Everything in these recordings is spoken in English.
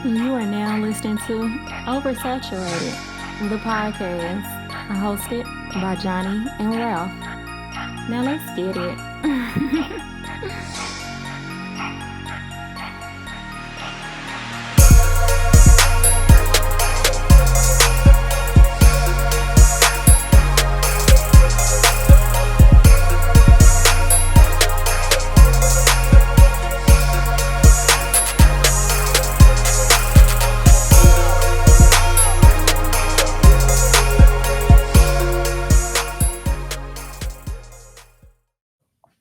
You are now listening to Oversaturated, the podcast, hosted by Johnnie and Ralph. Now let's get it.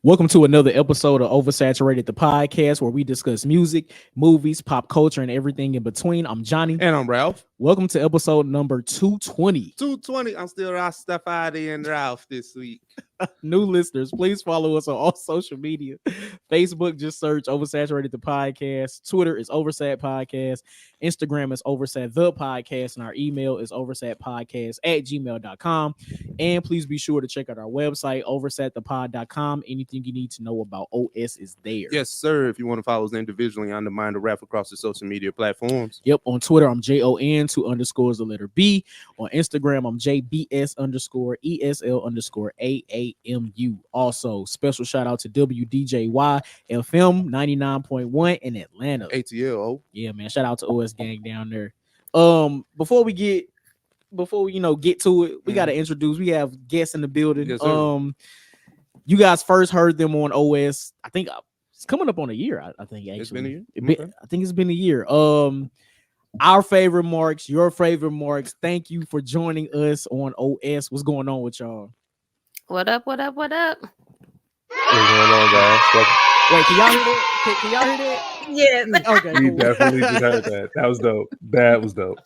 Welcome to another episode of Oversaturated, the podcast where we discuss music, movies, pop culture, and everything in between. I'm Johnny. And I'm Ralph. Welcome to episode number 220. 220. I'm still Rastafari and Ralph this week. New listeners, please follow us on all social media. Facebook, just search Oversaturated, the podcast. Twitter is Oversat Podcast. Instagram is Oversat the podcast. And our email is oversatpodcast@gmail.com. And please be sure to check out our website, oversatthepod.com. Anything you need to know about OS is there. Yes, sir. If you want to follow us individually, I'm the Mind of Ralph across the social media platforms. Yep. On Twitter, I'm JON2_the letter B. On Instagram, I'm JBS_ESL_AAMU. Also, special shout out to WDJY FM 99.1 in Atlanta. ATL. Yeah, man. Shout out to OS Gang down there. Before we get to it, we gotta introduce. We have guests in the building. Yes, sir. You guys first heard them on OS. I think it's coming up on a year. I think actually It's been a year. I think it's been a year. Our favorite marks, your favorite marks. Thank you for joining us on OS. What's going on with y'all? What up? What up? What up? What's going on, guys? Wait, can y'all hear that? Can y'all hear that? Yes. Okay, We cool. definitely just heard that. That was dope. That was dope.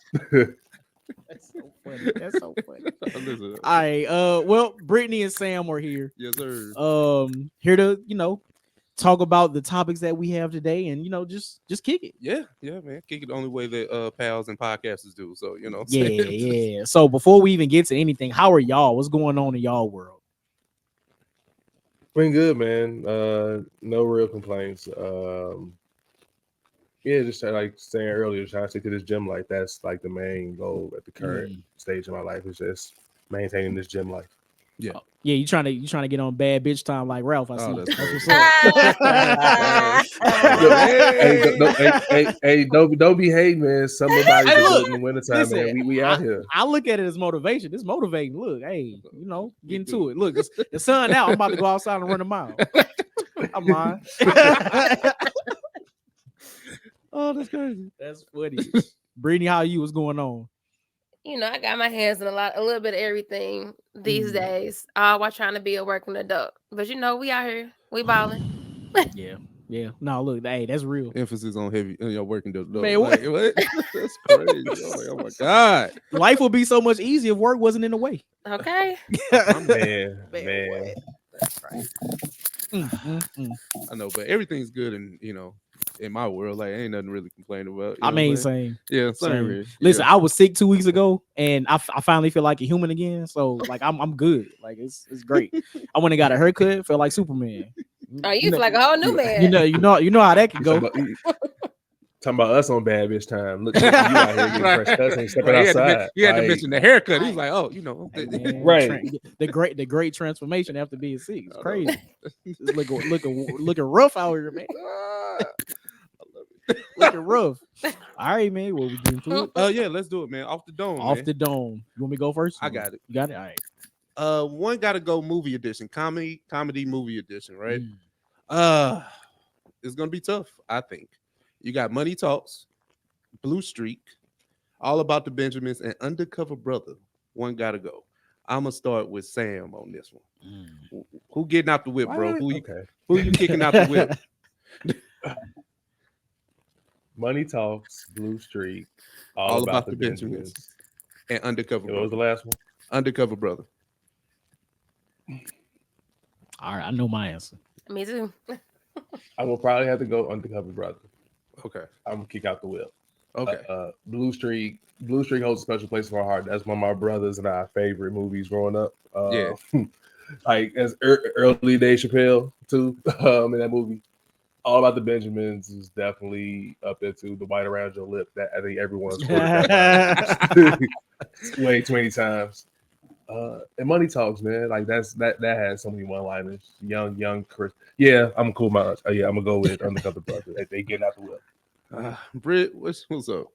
That's so funny. That's so funny. Listen. All right. Well, Brittany and Sam are here. Yes, sir. Here to talk about the topics that we have today, and just kick it. Yeah, man. Kick it the only way that pals and podcasters do. So, Yeah. So before we even get to anything, how are y'all? What's going on in y'all world? Been good, man. No real complaints. Yeah, just like saying earlier, trying to stick to this gym life. That's like the main goal at the current stage of my life, is just maintaining this gym life. Yeah. Yeah, you trying to get on bad bitch time like Ralph. I see. Oh, that's That's what's up. Hey, don't be hating, man. Somebody's Hey, look, in the wintertime, listen, man. We out here. I look at it as motivation. It's motivating. Look, hey, get into it. Look, the sun out. I'm about to go outside and run a mile. I'm lying. Oh, that's crazy. That's funny. Brittany, how are you? What's going on? I got my hands in a little bit of everything these days. While trying to be a working adult. But we out here. We balling. Yeah. No, look, hey, that's real. Emphasis on heavy, working the Man, what? What? That's crazy. Oh my God. Life would be so much easier if work wasn't in the way. Okay. Man. That's right. I know, but everything's good, and in my world, like ain't nothing really complaining about. I mean, same. Yeah, Same. same. Listen, I was sick 2 weeks ago, and I finally feel like a human again. So, like, I'm good. Like, it's great. I went and got a haircut. Felt like Superman. Oh, you feel like a whole new man. You know how that can go. Talking about us on bad bitch time. Look, you out here getting fresh cuts and stepping outside. He had to mention the haircut. He was like, "Oh, Hey, man, Right. The great transformation after being sick. It's crazy. It's looking rough out here, man. Looking rough. All right, man. What we getting to it? Yeah, let's do it, man. Off the dome. Off man. the dome. You want me to go first? I got it. You got it. All right. One gotta go movie edition, comedy movie edition, right? It's gonna be tough, I think. You got Money Talks, Blue Streak, All About the Benjamins, and Undercover Brother. One gotta go. I'm gonna start with Sam on this one. Who getting out the whip, bro? Who you kicking out the whip? Money Talks, Blue Streak, All About the Benjamins, and Undercover Brother. What was the last one? Undercover Brother. All right, I know my answer. Me too. I will probably have to go Undercover Brother. Okay. I'm gonna kick out the whip. Okay. Blue Streak holds a special place in my heart. That's one of my brothers and our favorite movies growing up. Like as early Dave Chappelle too in that movie. All About the Benjamins is definitely up there too. The White Around Your Lip. That I think everyone's quoted that way too many times. And Money Talks, man. Like that has so many one-liners. Young Chris. Yeah, I'm cool. I'm gonna go with Undercover Brother. They get out the whip. Britt, what's up?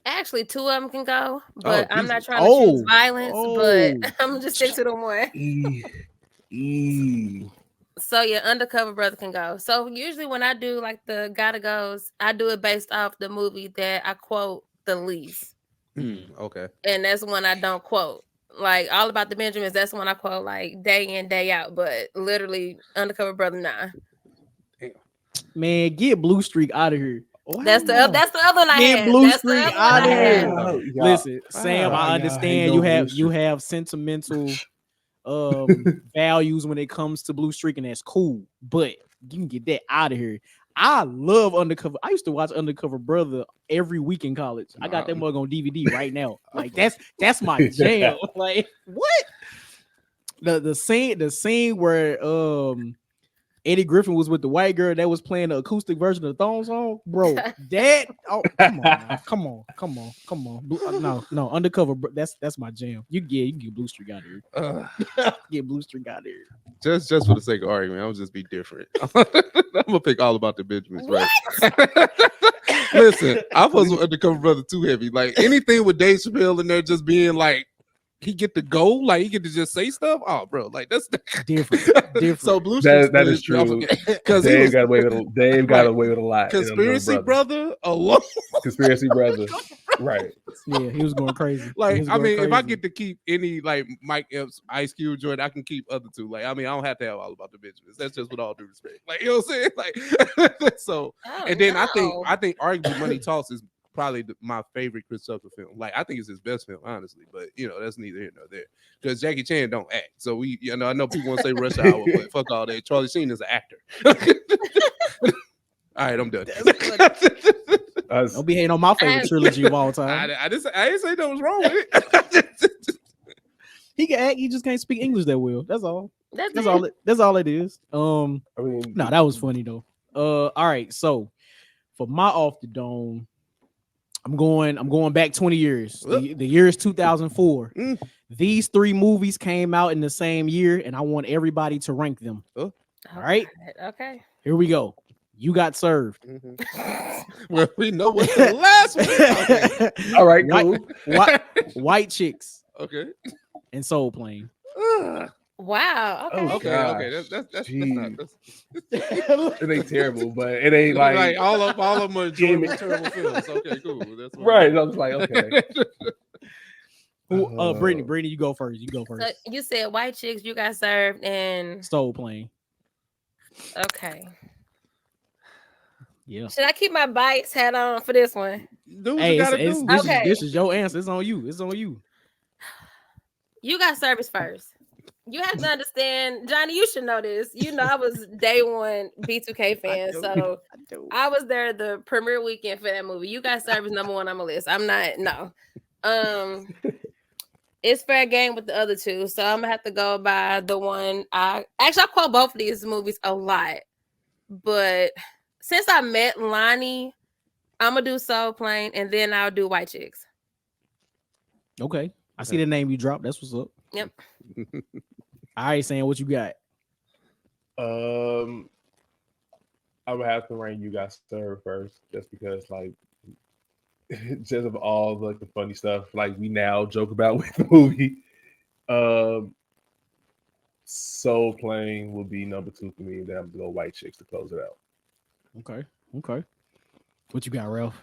Actually, two of them can go, but I'm not Jesus. trying to choose violence. But I'm gonna just stick to the one. So yeah, Undercover Brother can go. So usually when I do like the gotta goes, I do it based off the movie that I quote the least. Okay. And that's one I don't quote. Like All About the Benjamins, that's one I quote like day in, day out. But literally Undercover Brother, nah. Man, get Blue Streak out of here. That's the other one I Get had. Blue That's the Streak other one out I of had. here. Listen, Sam, I understand you have sentimental values when it comes to Blue Streak, and that's cool. But you can get that out of here. I love Undercover. I used to watch Undercover Brother every week in college. I got that mug on DVD right now. Like that's my jam. Like what? The scene where Eddie Griffin was with the white girl that was playing the acoustic version of the thong song, bro. That come on. No, Undercover. That's my jam. You can get Blue Streak out of here. Get Blue Streak out of here. Just for the sake of argument, I'll just be different. I'm gonna pick All About the Benjamins, right? Listen, I was Undercover Brother too heavy. Like anything with Dave Chappelle in there just being like he get to go, like he get to just say stuff. Oh, bro, like that's different. So Blue Streak that is true. Because Dave got away with a lot. Conspiracy Brother alone. Conspiracy Brother. Right. Yeah, he was going crazy. Like, I mean, if I get to keep any like Mike Epps, Ice Cube joint, I can keep other two. Like, I mean, I don't have to have All About the Benjamins. That's just with all due respect. Like, you know what I'm saying? Like, so, and then I think arguably Money Talks is probably my favorite Chris Tucker film. Like, I think it's his best film, honestly. But you know, that's neither here nor there. Because Jackie Chan don't act. So I know people want to say Rush Hour, but fuck all that. Charlie Sheen is an actor. All right, I'm done. Don't be hating on my favorite trilogy of all time. I didn't say that was wrong with it. He can act, he just can't speak English that well. That's all. That's all it is. I mean, no, that was funny though. All right, so for my off the dome, I'm going back 20 years. The year is 2004. These three movies came out in the same year, and I want everybody to rank them. All right. Okay. Here we go. You Got Served. Well, we know what's the last one. Okay. All right, cool. White Chicks. Okay. And Soul Plane. Wow. Okay. Okay. That's not. It ain't terrible, but it ain't like all of them are enjoyable, terrible films. Okay, cool. That's right. I was like, okay. Brittany, you go first. So you said White Chicks, You Got Served, and Soul Plane. Okay. Yeah. Should I keep my Bites hat on for this one? This is your answer. It's on you. You Got Service first. You have to understand, Johnny, you should know this. You know, I was day one B2K fan. I was there the premiere weekend for that movie. You Got Service number one on my list. I'm not, no. It's fair game with the other two. So I'm gonna have to go by the one I quote both of these movies a lot. But since I met Lonnie, I'm gonna do Soul Plane and then I'll do White Chicks. Okay. I see the name you dropped. That's what's up. Yep. All right, Sam, what you got? I would have to rank You Got Served first, just because, like, just of all the funny stuff, like we now joke about with the movie. Soul Plane will be number two for me. Then I'm gonna go White Chicks to close it out. Okay. What you got, Ralph?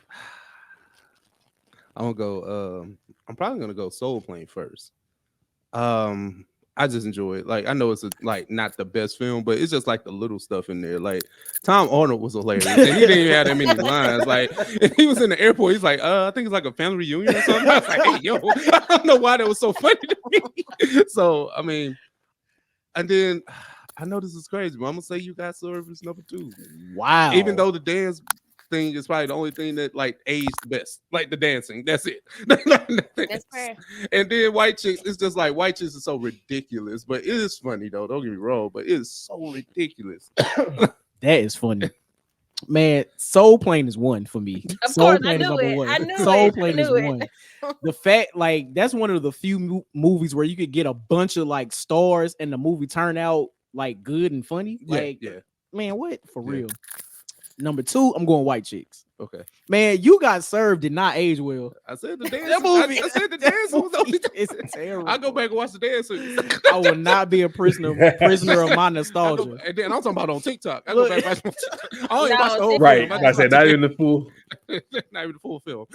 I'm probably gonna go Soul Plane first. I just enjoy it. Like, I know it's not the best film, but it's just like the little stuff in there. Like, Tom Arnold was hilarious, and he didn't even have that many lines. Like, if he was in the airport, he's like, I think it's like a family reunion or something. I was like, hey, yo, I don't know why that was so funny to me. So, I mean, and then I know this is crazy, but I'm gonna say You Got Service number two. Wow. Even though the dance thing is probably the only thing that like aged the best, like the dancing. That's it. That's fair. And then White Chicks, it's just like White Chicks is so ridiculous, but it is funny though. Don't get me wrong, but it is so ridiculous. That is funny. Man, Soul Plane is one for me. Of Soul course, I Plane is knew number it. one. I knew Soul it. I Plane is knew it. one. The fact, like, that's one of the few movies where you could get a bunch of like stars and the movie turn out like good and funny. Yeah, Like, yeah. man, what for Yeah. real? Number two, I'm going White Chicks. Okay. Man, You Got Served did not age well. I said the dance. That movie, I said the that dance was movie only. is terrible. I go back and watch the dance. I will not be a prisoner of my nostalgia. And then I'm talking about on TikTok. I Look. go back and watch on TikTok. I don't even No, watch the whole Right. film. I said not watch even the full. not even the full film.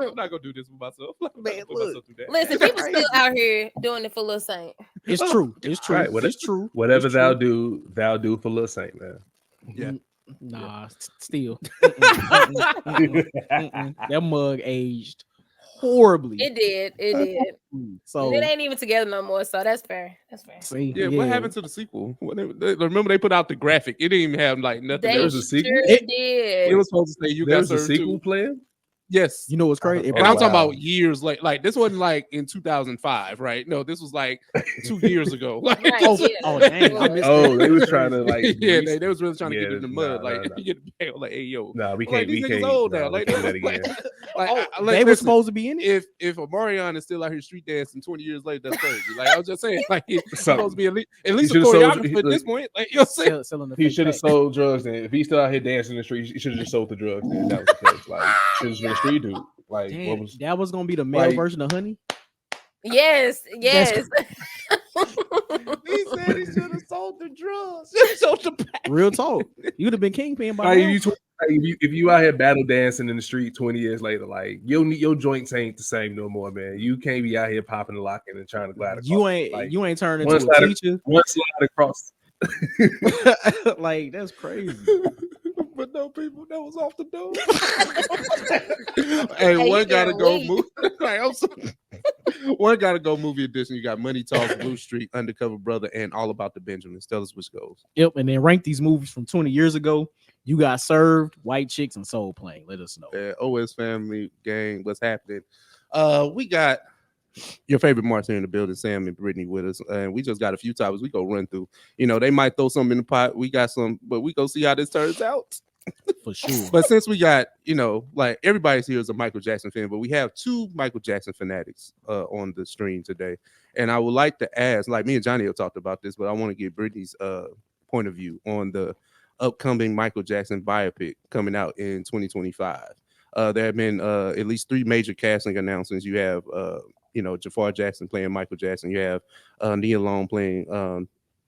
I'm not gonna do this with myself. I'm not Man, gonna put look. myself through that. Listen, people still out here doing it for Lil Saint. It's true. It's true. Right, It's true. Whatever It's thou true. do for Lil Saint, man. Yeah. Nah, still. That mug aged horribly. It did. It did. So And it ain't even together no more. So that's fair. That's fair. see, Yeah, what happened to the sequel? Remember they put out the graphic. It didn't even have like nothing. They There else. was a sequel? sure It- did. It was supposed to say You There Got was a Served sequel too. playing. Yes. You know what's crazy? But I'm talking Wow. about years late. Like this wasn't like in 2005, right? No, this was like 2 years ago. Like, Right, Oh, yeah. oh, dang, I missed Oh, that. they was trying to like. yeah, they was really trying to Yeah, get in the nah, mud. Like, nah. get the bail, like, hey yo. Nah, we I'm can't. like, We these can't. niggas old now. nah, Like, we can't do that again. They were supposed to be in it. If Omarion is still out here street dancing 20 years later, that's crazy. Like I was just saying, like he's Something. supposed to be at least a should've sold- choreographer at this point. Like you know what I'm saying? Selling the He fake should have pack. sold drugs. Then if he's still out here dancing in the street, he should have just sold the drugs. Then that was the case. Like, should have been a street dude. Like, Damn, what was? that was gonna be the male like- version of Honey. Yes. Yes. He said he should have sold the drugs. Should have sold the pack. Real talk. You'd have been kingpin by Like, now. if you out here battle dancing in the street 20 years later, like your joints ain't the same no more, man. You can't be out here popping and locking and trying to glide across. You ain't like, you ain't turning one into a side of- teacher. one slide across. Like that's crazy. But no, people, that was off the door. Hey, Hey, one you gotta can't go wait. movie. Like, I'm sorry. One gotta go movie edition. You got Money Talks, Blue Street, Undercover Brother, and All About the Benjamins. Tell us which goes. Yep, and then rank these movies from 20 years ago. You Got Served, White Chicks, and Soul Plane. Let us know. OS Family Gang, what's happening? We got your favorite Marks here in the building, Sam and Brittany with us, and we just got a few topics we go run through. You know, they might throw something in the pot. We got some, but we go see how this turns out. For sure. But since we got, you know, like everybody's here is a Michael Jackson fan, but we have two Michael Jackson fanatics on the stream today. And I would like to ask, like me and Johnny have talked about this, but I want to get Brittany's point of view on the upcoming Michael Jackson biopic coming out in 2025. There have been at least 3 major casting announcements. You have, you know, Jafar Jackson playing Michael Jackson. You have Nia Long playing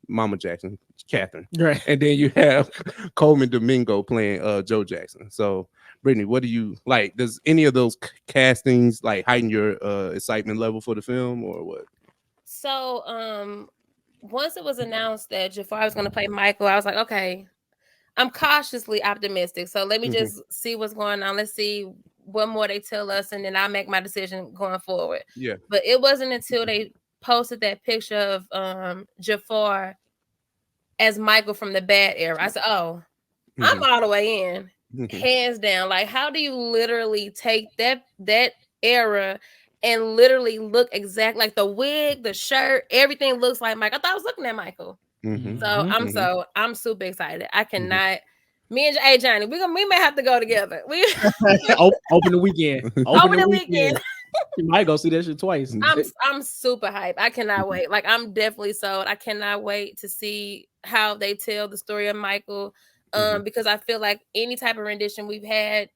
Mama Jackson, Catherine. Right. And then you have Coleman Domingo playing Joe Jackson. So, Brittany, what do you like? Does any of those castings like heighten your excitement level for the film, or what? So, once it was announced that Jafar was going to play Michael, I was like, okay, I'm cautiously optimistic. So let me just see what's going on. Let's see what more they tell us, and then I'll make my decision going forward. Yeah. But it wasn't until they posted that picture of Jafar as Michael from the Bad era. I said, oh, I'm all the way in, hands down. Like, how do you literally take that era and literally look exact like the wig, the shirt, everything looks like Michael? I thought I was looking at Michael. So I'm super excited. I cannot. Me and Johnny, we may have to go together. We Open the weekend. Open the weekend. You might go see that shit twice. I'm super hyped. I cannot wait. Like, I'm definitely sold. I cannot wait to see how they tell the story of Michael. Because I feel like any type of rendition we've had,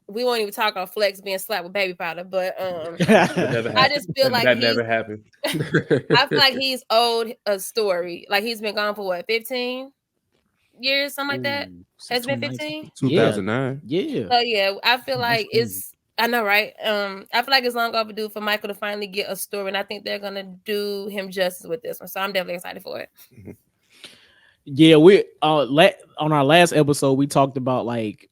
we won't even talk on Flex being slapped with baby powder, but I just feel like that never happened. I feel like he's owed a story. Like, he's been gone for what, 15 years, something like that. Has it been 15? 2009. Yeah. So yeah, I feel like it's. I know, right? I feel like it's long overdue for Michael to finally get a story, and I think they're gonna do him justice with this one. So I'm definitely excited for it. Yeah, we on our last episode we talked about like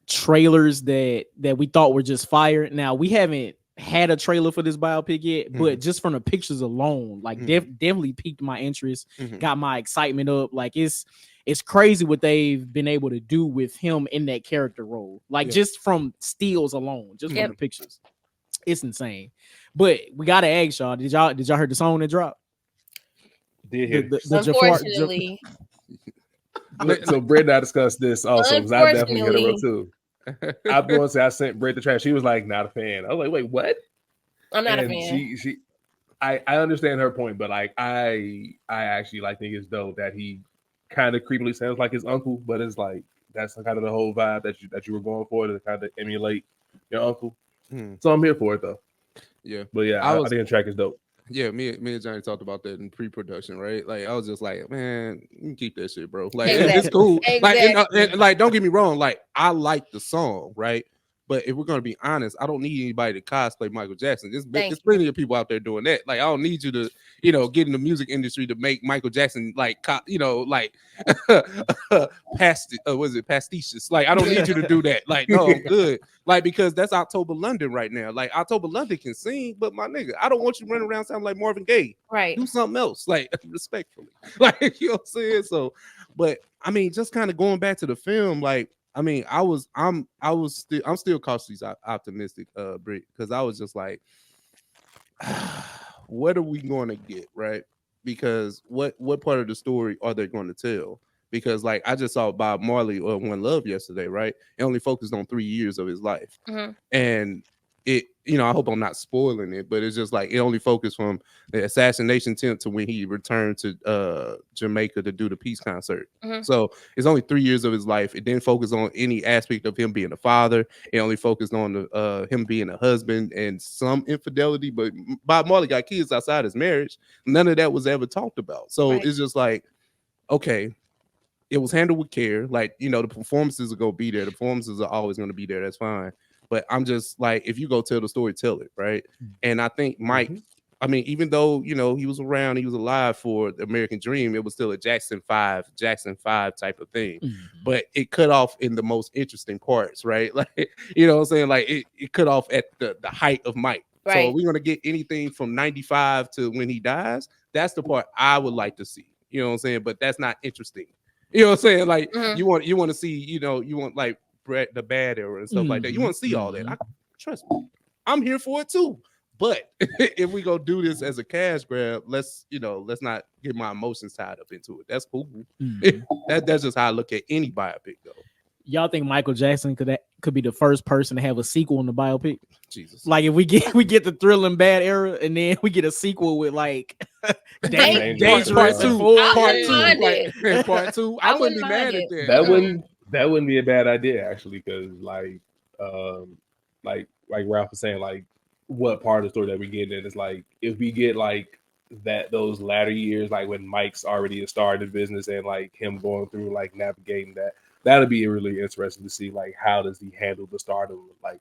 trailers that we thought were just fire. Now we haven't had a trailer for this biopic yet, but just from the pictures alone, like definitely piqued my interest, got my excitement up. Like it's crazy what they've been able to do with him in that character role. Like just from stills alone, just from the pictures, it's insane. But we gotta ask y'all: Did y'all hear the song that dropped? Did hear Unfortunately, So Brett and I discussed this also because I definitely hit her up too. I'm going to say I sent Brett the trash. She was like, not a fan. I was like, wait, what? I'm not a fan. I understand her point, but like I actually like think it's dope that he kind of creepily sounds like his uncle, but it's like that's kind of the whole vibe that you were going for to kind of emulate your uncle. So I'm here for it though. Yeah, but yeah, I think the track is dope. Yeah, me and Johnny talked about that in pre-production, right? Like I was just like, man, you can keep that shit, bro. Like it's cool. Like and like don't get me wrong, like I like the song, right? But if we're gonna be honest, I don't need anybody to cosplay Michael Jackson. There's plenty of people out there doing that. Like I don't need you to, get in the music industry to make Michael Jackson like, like pastiches. Like I don't need you to do that. Like no, I'm good. Like because that's October London right now. Like October London can sing, but my nigga, I don't want you running around sounding like Marvin Gaye. Right. Do something else, like respectfully. Like you know what I'm saying. So, but I mean, just kind of going back to the film, like. I mean, I'm still cautiously optimistic, Britt, because I was just like, what are we going to get, right? Because what part of the story are they going to tell? Because like I just saw Bob Marley or One Love yesterday, right? It only focused on 3 years of his life, and it, I hope I'm not spoiling it, but it's just like it only focused from the assassination attempt to when he returned to Jamaica to do the peace concert. So it's only 3 years of his life. It didn't focus on any aspect of him being a father. It only focused on him being a husband and some infidelity. But Bob Marley got kids outside his marriage. None of that was ever talked about. So it's just like, okay, it was handled with care. Like, the performances are going to be there. The performances are always going to be there. That's fine. But I'm just like, if you go tell the story, tell it, right? And I think Mike, I mean, even though, he was around, he was alive for the American Dream, it was still a Jackson 5 type of thing. But it cut off in the most interesting parts, right? Like, you know what I'm saying? Like, it cut off at the height of Mike. Right. So we're going to get anything from 95 to when he dies. That's the part I would like to see. You know what I'm saying? But that's not interesting. You know what I'm saying? Like, you want to see, you want like the bad era and stuff like that. You want to see all that. Trust me, I'm here for it too. But if we go do this as a cash grab, let's not get my emotions tied up into it. That's cool. That's just how I look at any biopic, though. Y'all think Michael Jackson could be the first person to have a sequel in the biopic? Jesus. Like if we get the Thrill and Bad era, and then we get a sequel with like Dangerous Part 2. Part 2. I wouldn't be mad at that. That wouldn't be a bad idea actually, because like Ralph was saying, like what part of the story that we get in is like if we get like those latter years, like when Mike's already a star in the business and like him going through like navigating that'll be really interesting to see like how does he handle the stardom, like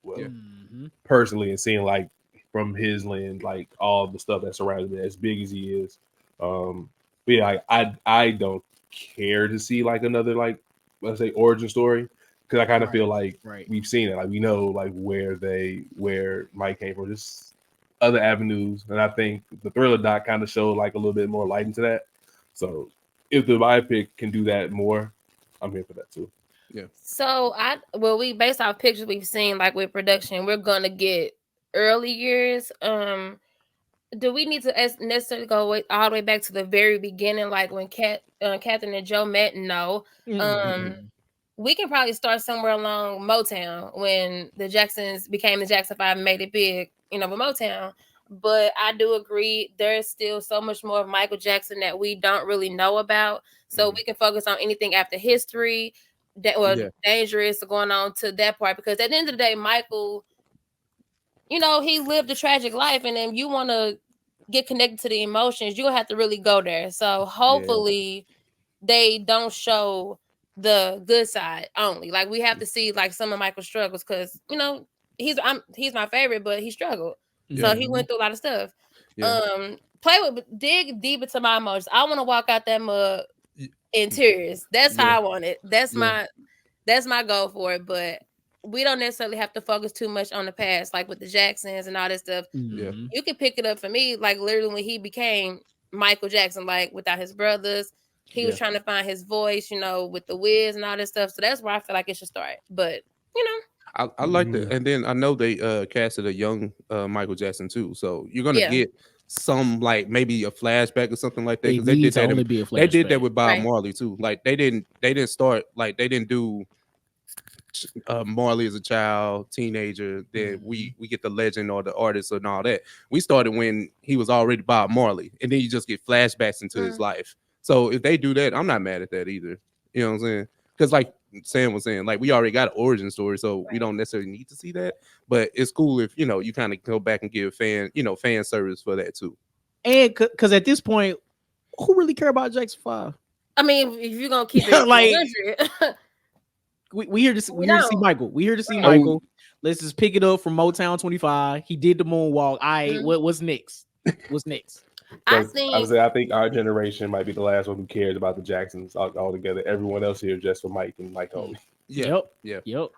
personally, and seeing like from his lens like all the stuff that surrounded him as big as he is. But yeah, I don't care to see like another like let's say origin story, because I kind of feel like we've seen it, like we know like where Mike came from, just other avenues, and I think the Thriller doc kind of showed like a little bit more light into that. So if the biopic can do that more, I'm here for that too. Yeah. So we based off pictures we've seen like with production, we're gonna get early years. Do we need to necessarily go all the way back to the very beginning, like when Catherine and Joe met? No. We can probably start somewhere along Motown when the Jacksons became the Jackson 5 and made it big, with Motown. But I do agree there's still so much more of Michael Jackson that we don't really know about. So we can focus on anything after history, Dangerous, going on to that part. Because at the end of the day, Michael, he lived a tragic life, and then you want to get connected to the emotions, you'll have to really go there. So hopefully they don't show the good side only. Like we have to see like some of Michael's struggles, because he's my favorite, but he struggled. So he went through a lot of stuff. Dig deep into my emotions. I want to walk out that mug in tears. That's how I want it. That's my goal for it. But we don't necessarily have to focus too much on the past, like with the Jacksons and all this stuff. You can pick it up for me, like literally when he became Michael Jackson, like without his brothers. He was trying to find his voice, with the Wiz and all this stuff. So that's where I feel like it should start. But, I like that. And then I know they casted a young Michael Jackson too. So you're going to get some like maybe a flashback or something like that. It Because they did needs to that. only be a They did flashback. that with Bob Right. Marley too. Like they didn't start like they didn't do Marley as a child, teenager. Then we get the legend or the artist and all that. We started when he was already Bob Marley, and then you just get flashbacks into his life. So if they do that, I'm not mad at that either. You know what I'm saying? Because like Sam was saying, like we already got an origin story, so we don't necessarily need to see that. But it's cool if you kind of go back and give fan service for that too. And because at this point, who really care about Jackson 5? I mean, if you're gonna keep it Like, 100, we here to see, We here to see don't. Michael. We here to see Right. Michael. Let's just pick it up from Motown 25. He did the moonwalk. Mhm. What's next? What's next? I 'Cause think I think our generation might be the last one who cares about the Jacksons altogether. Everyone else here just for Mike and Mike only. Yeah. Yep.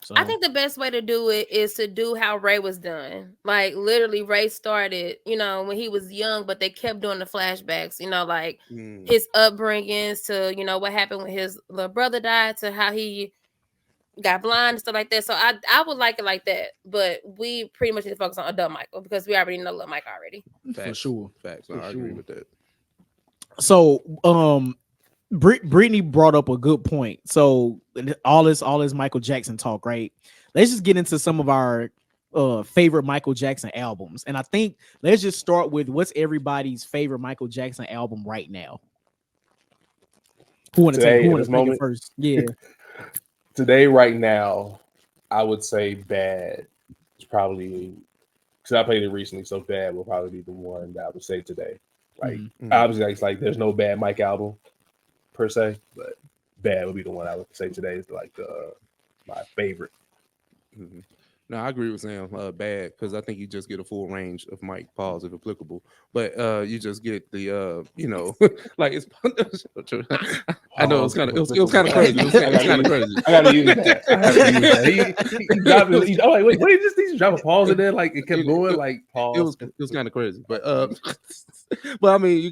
So I think the best way to do it is to do how Ray was done. Like literally, Ray started, when he was young, but they kept doing the flashbacks. Like his upbringings to what happened when his little brother died, to how he got blind and stuff like that. So I would like it like that. But we pretty much need to focus on adult Michael because we already know little Mike already. for sure. Facts. For I agree with that. So Brittany brought up a good point. So all this Michael Jackson talk, right? Let's just get into some of our favorite Michael Jackson albums. And I think let's just start with what's everybody's favorite Michael Jackson album right now. Who want to take it first? Yeah. Today, right now, I would say Bad. It's probably because I played it recently, so Bad will probably be the one that I would say today. Like obviously, it's like there's no Bad Mike album per se, but Bad would be the one I would say today is like my favorite. No, I agree with Sam. Bad, because I think you just get a full range of Mike Pauls if applicable, but you just get the like it's. I know it was kind of crazy. It was kind of crazy. I gotta use that. I have to use that. He dropped it. I'm like, wait, what did he drop a pause in there? Like it kept going. Like pause. It was kind of crazy, but but I mean, you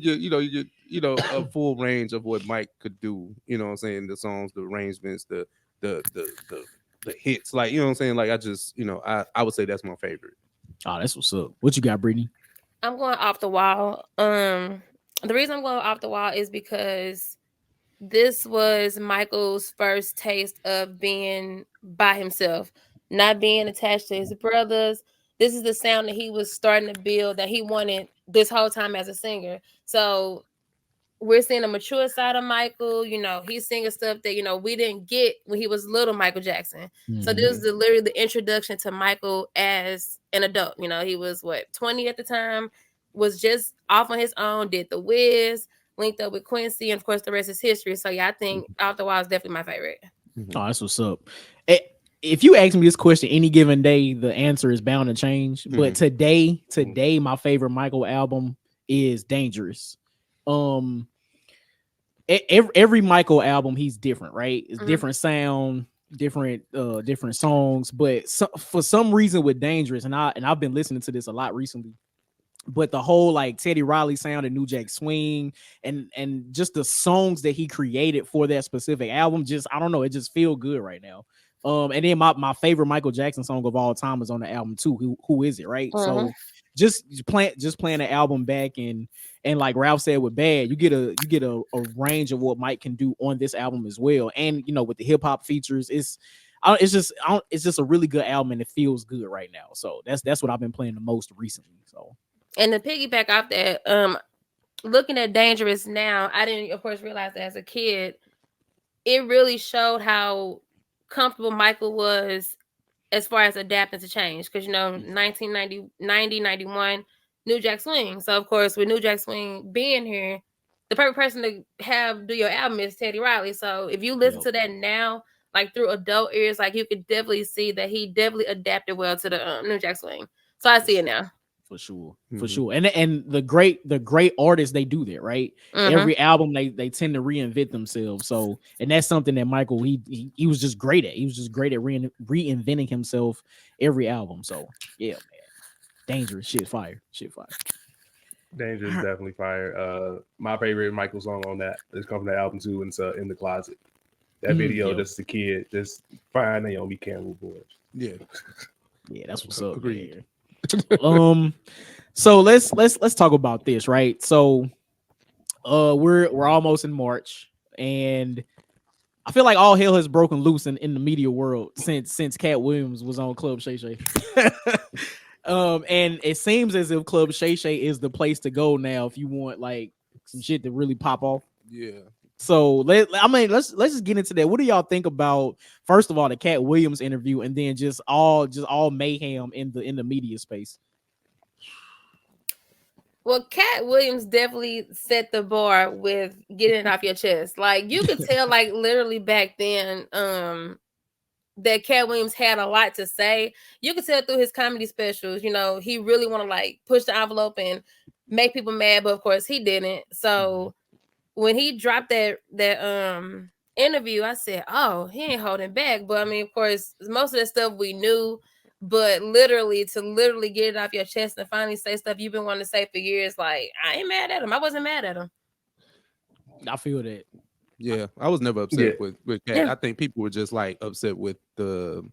get a full range of what Mike could do. You know what I'm saying? The songs, the arrangements, the hits, like you know what I'm saying. Like I just I would say that's my favorite. Oh, that's what's up. What you got, Brittany? I'm going off the wall. The reason I'm going off the wall is because this was Michael's first taste of being by himself, not being attached to his brothers. This is the sound that he was starting to build that he wanted this whole time as a singer. So we're seeing a mature side of Michael. He's singing stuff that, we didn't get when he was little Michael Jackson. So this is literally the introduction to Michael as an adult. He was 20 at the time, was just off on his own, did The Wiz, linked up with Quincy, and of course the rest is history. So yeah, I think Off the Wall is definitely my favorite. Oh, that's what's up. If you ask me this question any given day, the answer is bound to change. But today, my favorite Michael album is Dangerous. Every Michael album, he's different, right? It's different sound, different songs. But for some reason with Dangerous, and I've been listening to this a lot recently. But the whole like Teddy Riley sound and New Jack Swing and just the songs that he created for that specific album, just I don't know, it just feel good right now. And then my favorite Michael Jackson song of all time is on the album too. Who is it, right? So just playing the album back and like Ralph said with Bad, you get a range of what Mike can do on this album as well. And with the hip hop features, it's just a really good album and it feels good right now. So that's what I've been playing the most recently. So. And to piggyback off that, looking at Dangerous now, I didn't, of course, realize that as a kid, it really showed how comfortable Michael was as far as adapting to change. Because, 1990, 91, New Jack Swing. So, of course, with New Jack Swing being here, the perfect person to do your album is Teddy Riley. So, if you listen to that now, like through adult ears, like you could definitely see that he definitely adapted well to the New Jack Swing. So, I see it now. For sure. And the great artists, they do that, right? Every album they tend to reinvent themselves. So, and that's something that Michael he was just great at. He was just great at reinventing himself every album. So yeah, man. Dangerous shit fire. Dangerous is definitely fire. My favorite Michael song on that is coming from the album too, and it's In the Closet. That video, just a kid, just fine Naomi Campbell voice. Yeah, that's what's up. Agreed. So let's talk about this, right? So we're almost in March, and I feel like all hell has broken loose in the media world since Cat Williams was on Club Shay Shay. And it seems as if Club Shay Shay is the place to go now if you want like some shit to really pop off. Yeah. So let's just get into that. What do y'all think about, first of all, the Cat Williams interview, and then just all mayhem in the media space? Well, Cat Williams definitely set the bar with getting it off your chest. Like you could tell, like literally back then, that Cat Williams had a lot to say. You could tell through his comedy specials, you know, he really want to like push the envelope and make people mad, but of course he didn't. So when he dropped that interview, I said, "Oh, he ain't holding back." But I mean, of course, most of that stuff we knew. But literally get it off your chest and finally say stuff you've been wanting to say for years, like I ain't mad at him. I wasn't mad at him. I feel that. Yeah, I was never upset Yeah. with Cat. Yeah. I think people were just like upset with the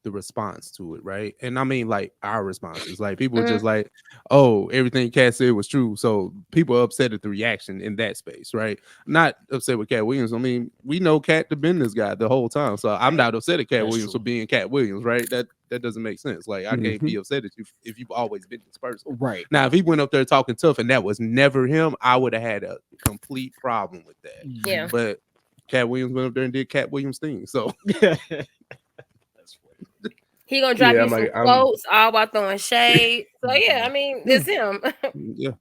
response to it, right? And I mean, like our responses, like people were just like, "Oh, everything Cat said was true." So people are upset at the reaction in that space, right? Not upset with Cat Williams. I mean, we know Cat to been this guy the whole time, so I'm not upset at Cat That's Williams true. for being Cat Williams, right? That doesn't make sense. Like I can't be upset at you if you've always been this person. Right. Now, if he went up there talking tough and that was never him, I would have had a complete problem with that. Yeah. But Cat Williams went up there and did Cat Williams thing. So He gonna drop Yeah, you I'm some like, quotes all about throwing shade. So yeah, I mean, it's him. yeah.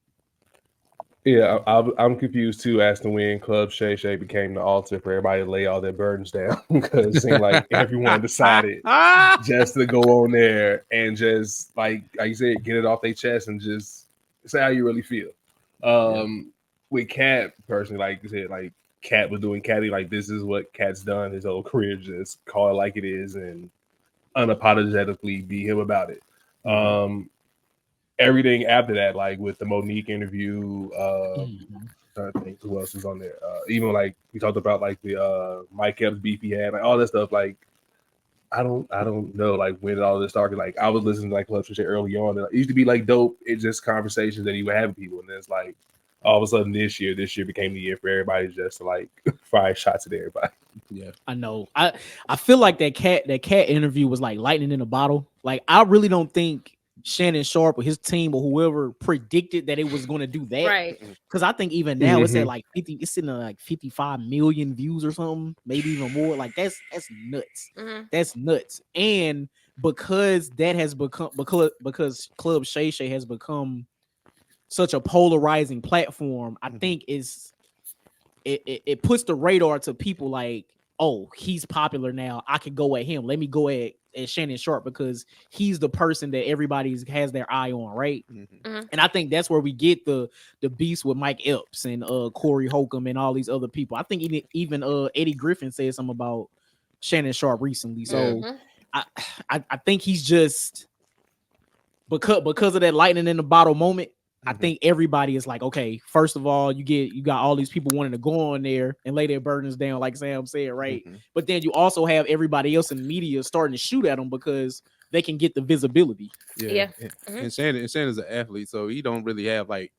Yeah, I'm confused too as to when Club Shay Shay became the altar for everybody to lay all their burdens down because it seemed like everyone decided just to go on there and just like you said, get it off their chest and just say how you really feel. With Cat personally, like you said, like Cat was doing Catty, like this is what Cat's done his whole career, just call it like it is and unapologetically be him about it. Everything after that, like with the Monique interview, trying to think who else was on there. Even like we talked about like the Mike Epps beef he had, like all that stuff. Like I don't know like when all this started. Like I was listening to like Club Shay early on, and it used to be like dope. It's just conversations that he would have with people, and then it's like all of a sudden this year became the year for everybody just to like fire shots at everybody. Yeah. I know. I feel like that cat interview was like lightning in a bottle. Like I really don't think Shannon Sharpe or his team or whoever predicted that it was going to do that. Right. Because I think even now it's at like 50, it's sitting at like 55 million views or something, maybe even more. Like that's nuts. That's nuts. And because that has become because Club Shay Shay has become such a polarizing platform, I think it puts the radar to people like, oh, he's popular now. I could go at him. Let me go at Shannon Sharpe because he's the person that everybody has their eye on, right? And I think that's where we get the beast with Mike Epps and Corey Holcomb and all these other people. I think even Eddie Griffin said something about Shannon Sharpe recently. So I think he's just because of that lightning in the bottle moment. I think everybody is like, okay, first of all, you got all these people wanting to go on there and lay their burdens down, like Sam said, right? But then you also have everybody else in the media starting to shoot at them because they can get the visibility. Yeah. And Shannon's an athlete, so he don't really have like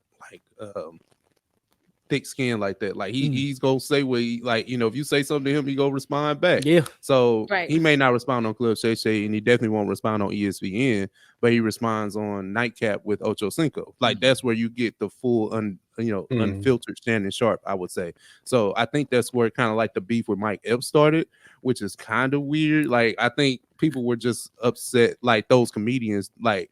thick skin like that. Like he's gonna say what he, like, you know, if you say something to him, he gonna respond back. Yeah. So he may not respond on Club Shay Shay, and he definitely won't respond on ESPN, but he responds on Nightcap with Ocho Cinco. Like that's where you get the full unfiltered Shannon Sharpe, I would say. So I think that's where kind of like the beef with Mike Epps started, which is kind of weird. Like I think people were just upset, like those comedians, like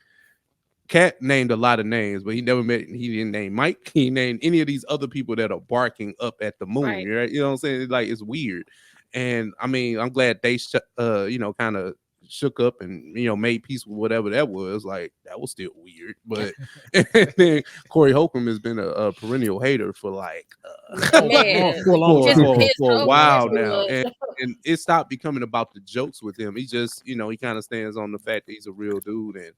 Cat named a lot of names, but he didn't name Mike. He named any of these other people that are barking up at the moon, right? You know what I'm saying? Like it's weird. And I mean, I'm glad they kind of shook up and made peace with whatever that was. Like that was still weird. But and then Corey Holcomb has been a perennial hater for like for a while now. And it stopped becoming about the jokes with him. He just, he kind of stands on the fact that he's a real dude, and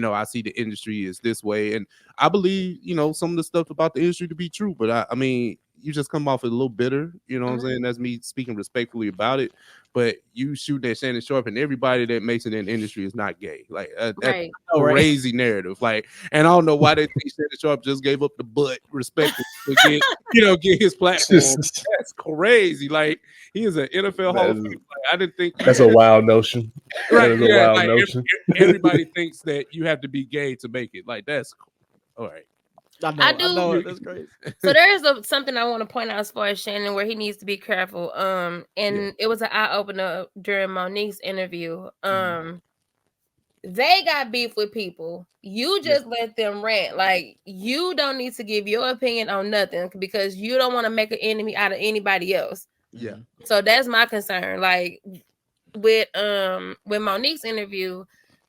I see the industry is this way, and I believe, some of the stuff about the industry to be true. But I mean, you just come off a little bitter. You know what I'm Mhm. saying? That's me speaking respectfully about it. But you shoot that Shannon Sharpe, and everybody that makes it in the industry is not gay. Like that's Right. Oh, right. crazy narrative. Like, and I don't know why they think Shannon Sharpe just gave up the butt respectfully to get get his platform. That's crazy. Like he is an NFL Hall of Fame. Like, I didn't think That's a wild notion. right. That is a Yeah, wild like notion. everybody thinks that you have to be gay to make it. Like that's all right. I do- know it. That's crazy. So there is something I want to point out as far as Shannon, where he needs to be careful. And it was an eye opener during Monique's interview. They got beef with people. You just let them rant. Like you don't need to give your opinion on nothing because you don't want to make an enemy out of anybody else. Yeah. So that's my concern. Like with Monique's interview,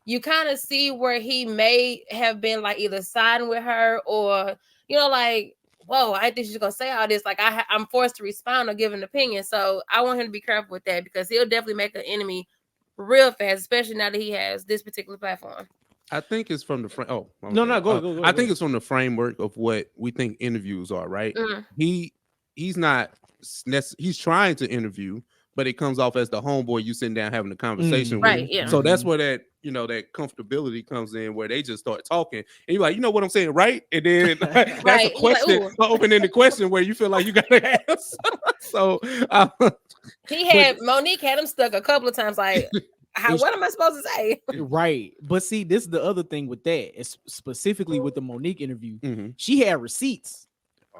you kind of see where he may have been like either siding with her or like, whoa, I think she's gonna say all this. Like I'm forced to respond or give an opinion. So I want him to be careful with that because he'll definitely make an enemy real fast, especially now that he has this particular platform. I think it's from the frame. Oh, okay. No, go. I think it's from the framework of what we think interviews are, right? He's not. He's trying to interview, but it comes off as the homeboy you sitting down having a conversation with. Right, yeah. So that's where that that comfortability comes in, where they just start talking, and you're like, you know what I'm saying, right? And then that's Right. a question, Like, an open-ended question where you feel like you got to answer. So Monique had him stuck a couple of times. Like, what am I supposed to say? Right. But see, this is the other thing with that. It's specifically with the Monique interview. Mhm. She had receipts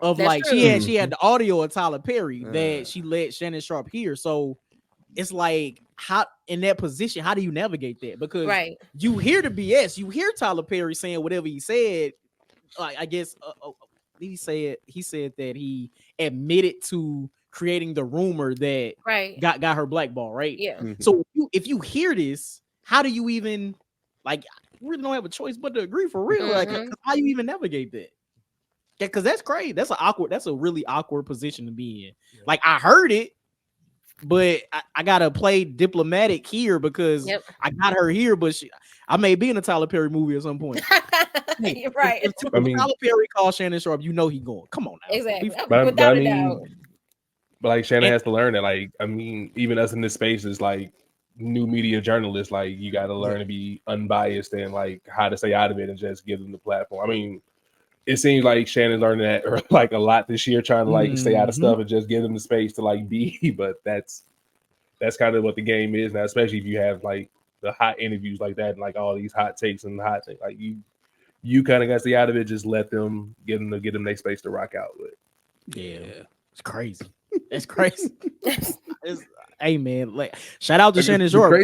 of That's like true. she had the audio of Tyler Perry that she let Shannon Sharpe hear. So it's like, how in that position, how do you navigate that? Because Right. you hear the BS, you hear Tyler Perry saying whatever he said. Like I guess he said that he admitted to creating the rumor that Right. got her blackball, right? Yeah. So if you hear this, how do you even like? You really don't have a choice but to agree for real. Like, how you even navigate that? Yeah, because that's crazy. That's a really awkward position to be in. Yeah. Like I heard it, but I gotta play diplomatic here because I got her here, but I may be in a Tyler Perry movie at some point. You're right. If Tyler Perry calls Shannon Sharpe, you know he going. Come on now. Exactly. But Without a doubt. But like Shannon has to learn that. Like, I mean, even us in this space is like new media journalists. Like, you got to learn to be unbiased and like how to stay out of it and just give them the platform. I mean, it seems like Shannon learned that like a lot this year, trying to like stay out of stuff and just give them the space to like be. But that's kind of what the game is now, especially if you have like the hot interviews like that and like all these hot takes and hot things. Like you kind of got to stay out of it. Just let them get them their space to rock out with. Yeah, it's crazy. That's crazy. Hey man, like shout out to Shannon Sharpe.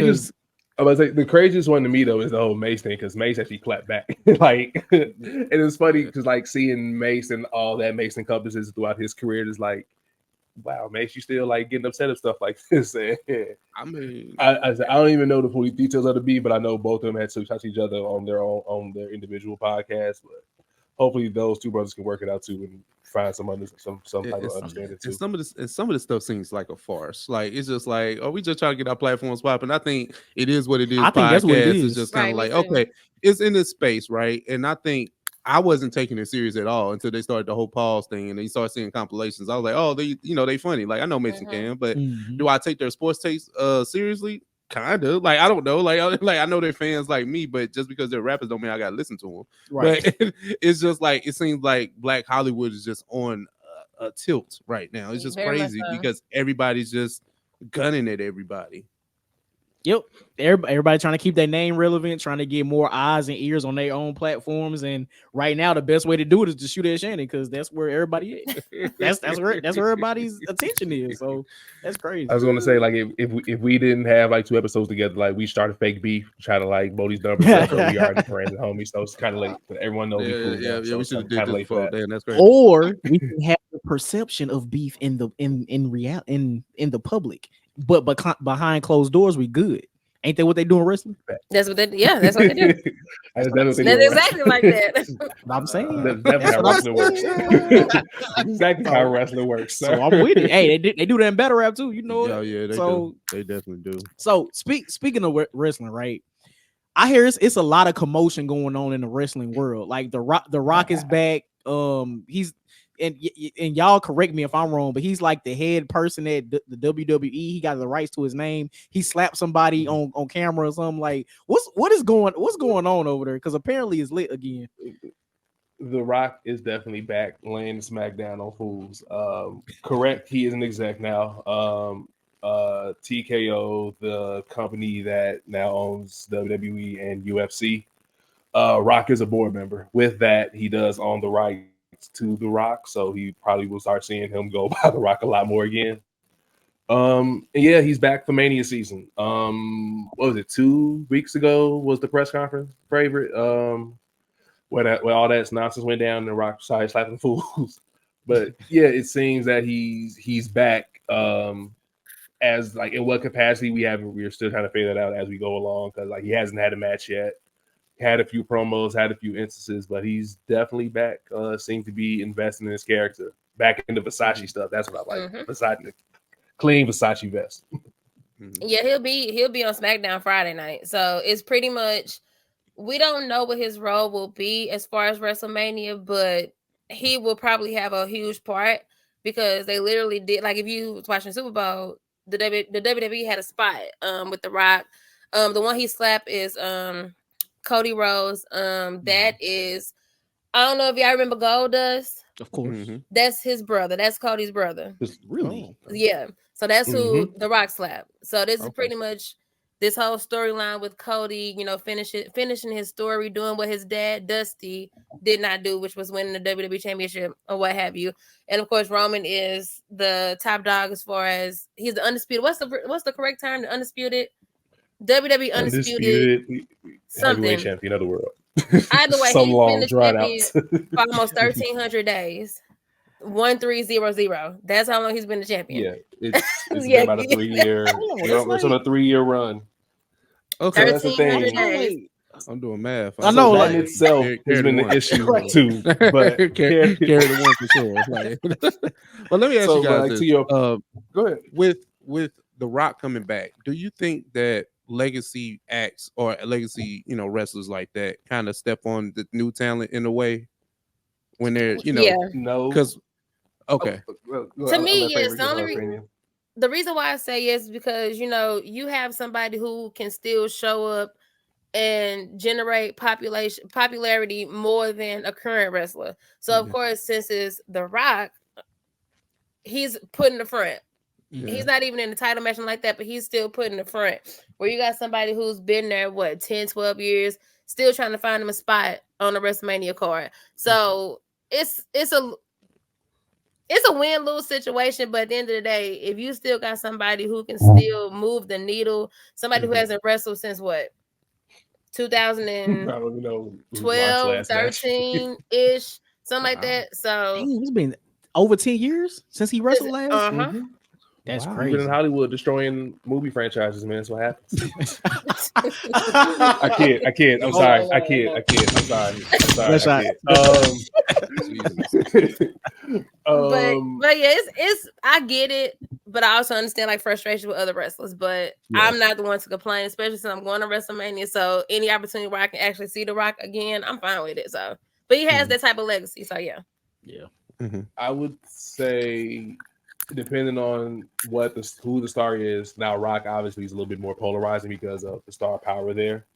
I was like, the craziest one to me though is the whole Mace thing because Mace actually clapped back. Like, and it's funny because like seeing Mace and all that Mace encompasses throughout his career is like, wow, Mace, you still like getting upset at stuff like this. And, I mean, I don't even know the full details of the beat, but I know both of them had to touch each other on their individual podcasts. But hopefully, those two brothers can work it out too and find some type of understanding too. And some of the stuff seems like a farce. Like it's just like, oh, we just trying to get our platforms popping. I think it is what it is. I think that's what it is. It's just kind of like, okay, it's in this space, right? And I think I wasn't taking it serious at all until they started the whole pause thing and they started seeing compilations. I was like, oh, they funny. Like I know Mason can, but do I take their sports takes seriously? Kind of. Like I don't know. Like I know they're fans like me, but just because they're rappers don't mean I gotta listen to them. Right. But it's just like it seems like Black Hollywood is just on a tilt right now. It's just crazy because everybody's just gunning at everybody. Yep. Everybody trying to keep their name relevant, trying to get more eyes and ears on their own platforms. And right now, the best way to do it is to shoot at Shannon because that's where everybody is. that's where everybody's attention is. So that's crazy. I was gonna say, like, if we didn't have like 2 episodes together, like we started fake beef, try to like blow these numbers up, so we are friends and homies. So it's kind of late, but everyone knows we cool. Yeah, so we should have did this before. Damn, that's crazy. Or we can have the perception of beef in the public, but behind closed doors, we good. Ain't that what they do in wrestling? That's what they do. Yeah, that's what they do. That's exactly like that. I'm saying that's how wrestling works. Exactly how wrestling works. So I'm with it. Hey, they do that in battle rap too. You know. Oh yeah, they do. They definitely do. So speaking of wrestling, right? I hear it's a lot of commotion going on in the wrestling world. Like the Rock is back. and y'all correct me if I'm wrong, but he's like the head person at the WWE. He got the rights to his name. He slapped somebody on camera or something. Like, what's going on over there? Because apparently it's lit again. The Rock is definitely back laying the smackdown on fools. Correct, he is an exec now. TKO, the company that now owns WWE and UFC. Rock is a board member. With that, he does own the rights to The Rock, so he probably will start seeing him go by The Rock a lot more again. And yeah, he's back for Mania season. What was it? 2 weeks ago was the press conference favorite. Where all that nonsense went down, and The Rock started slapping fools. But yeah, it seems that he's back. As like in what capacity we're still trying to figure that out as we go along, because like he hasn't had a match yet. Had a few promos, had a few instances, but he's definitely back. Seems to be investing in his character. Back into Versace stuff. That's what I like. Versace, clean Versace vest. Yeah, he'll be on SmackDown Friday night. So it's pretty much, we don't know what his role will be as far as WrestleMania, but he will probably have a huge part, because they literally did, like if you was watching Super Bowl, the WWE had a spot with The Rock. The one he slapped is Cody Rhodes. That is, I don't know if y'all remember Goldust. Of course. That's his brother. That's Cody's brother. Really? Yeah. So that's who The Rock slapped. So this is pretty much this whole storyline with Cody, finishing his story, doing what his dad Dusty did not do, which was winning the WWE Championship or what have you. And of course, Roman is the top dog as far as he's the undisputed. What's the correct term? The undisputed WWE undisputed heavyweight champion of the world. Either way, Some he's long been the drawn champion for almost 1,300 days. 1300. That's how long he's been the champion. Yeah, it's been about a 3-year. It's on a 3-year run. Okay, that's the thing. Days. I'm doing math. I know, that like, in itself has been the issue too. But carry the one for sure. Like, well, let me ask you guys this. Go ahead. With The Rock coming back, do you think that legacy acts or legacy, wrestlers like that kind of step on the new talent in a way when they're, no, because to me, yes. The reason why I say yes is because you have somebody who can still show up and generate popularity more than a current wrestler. So of course, since it's The Rock, he's put in the front. He's not even in the title match like that, but he's still put in the front. Where you got somebody who's been there 10, 12 years, still trying to find him a spot on the WrestleMania card. So it's a win-lose situation, but at the end of the day, if you still got somebody who can still move the needle, somebody who hasn't wrestled since 2012, 13 ish, something like that. So it's been over 10 years since he wrestled last. That's crazy. Even in Hollywood, destroying movie franchises, man. That's what happens. I can't. I'm sorry. I can't. I'm sorry. But yeah, it's I get it, but I also understand like frustration with other wrestlers. But I'm not the one to complain, especially since I'm going to WrestleMania. So any opportunity where I can actually see The Rock again, I'm fine with it. So, but he has that type of legacy. So yeah. I would say, depending on who the star is. Now, Rock obviously is a little bit more polarizing because of the star power there.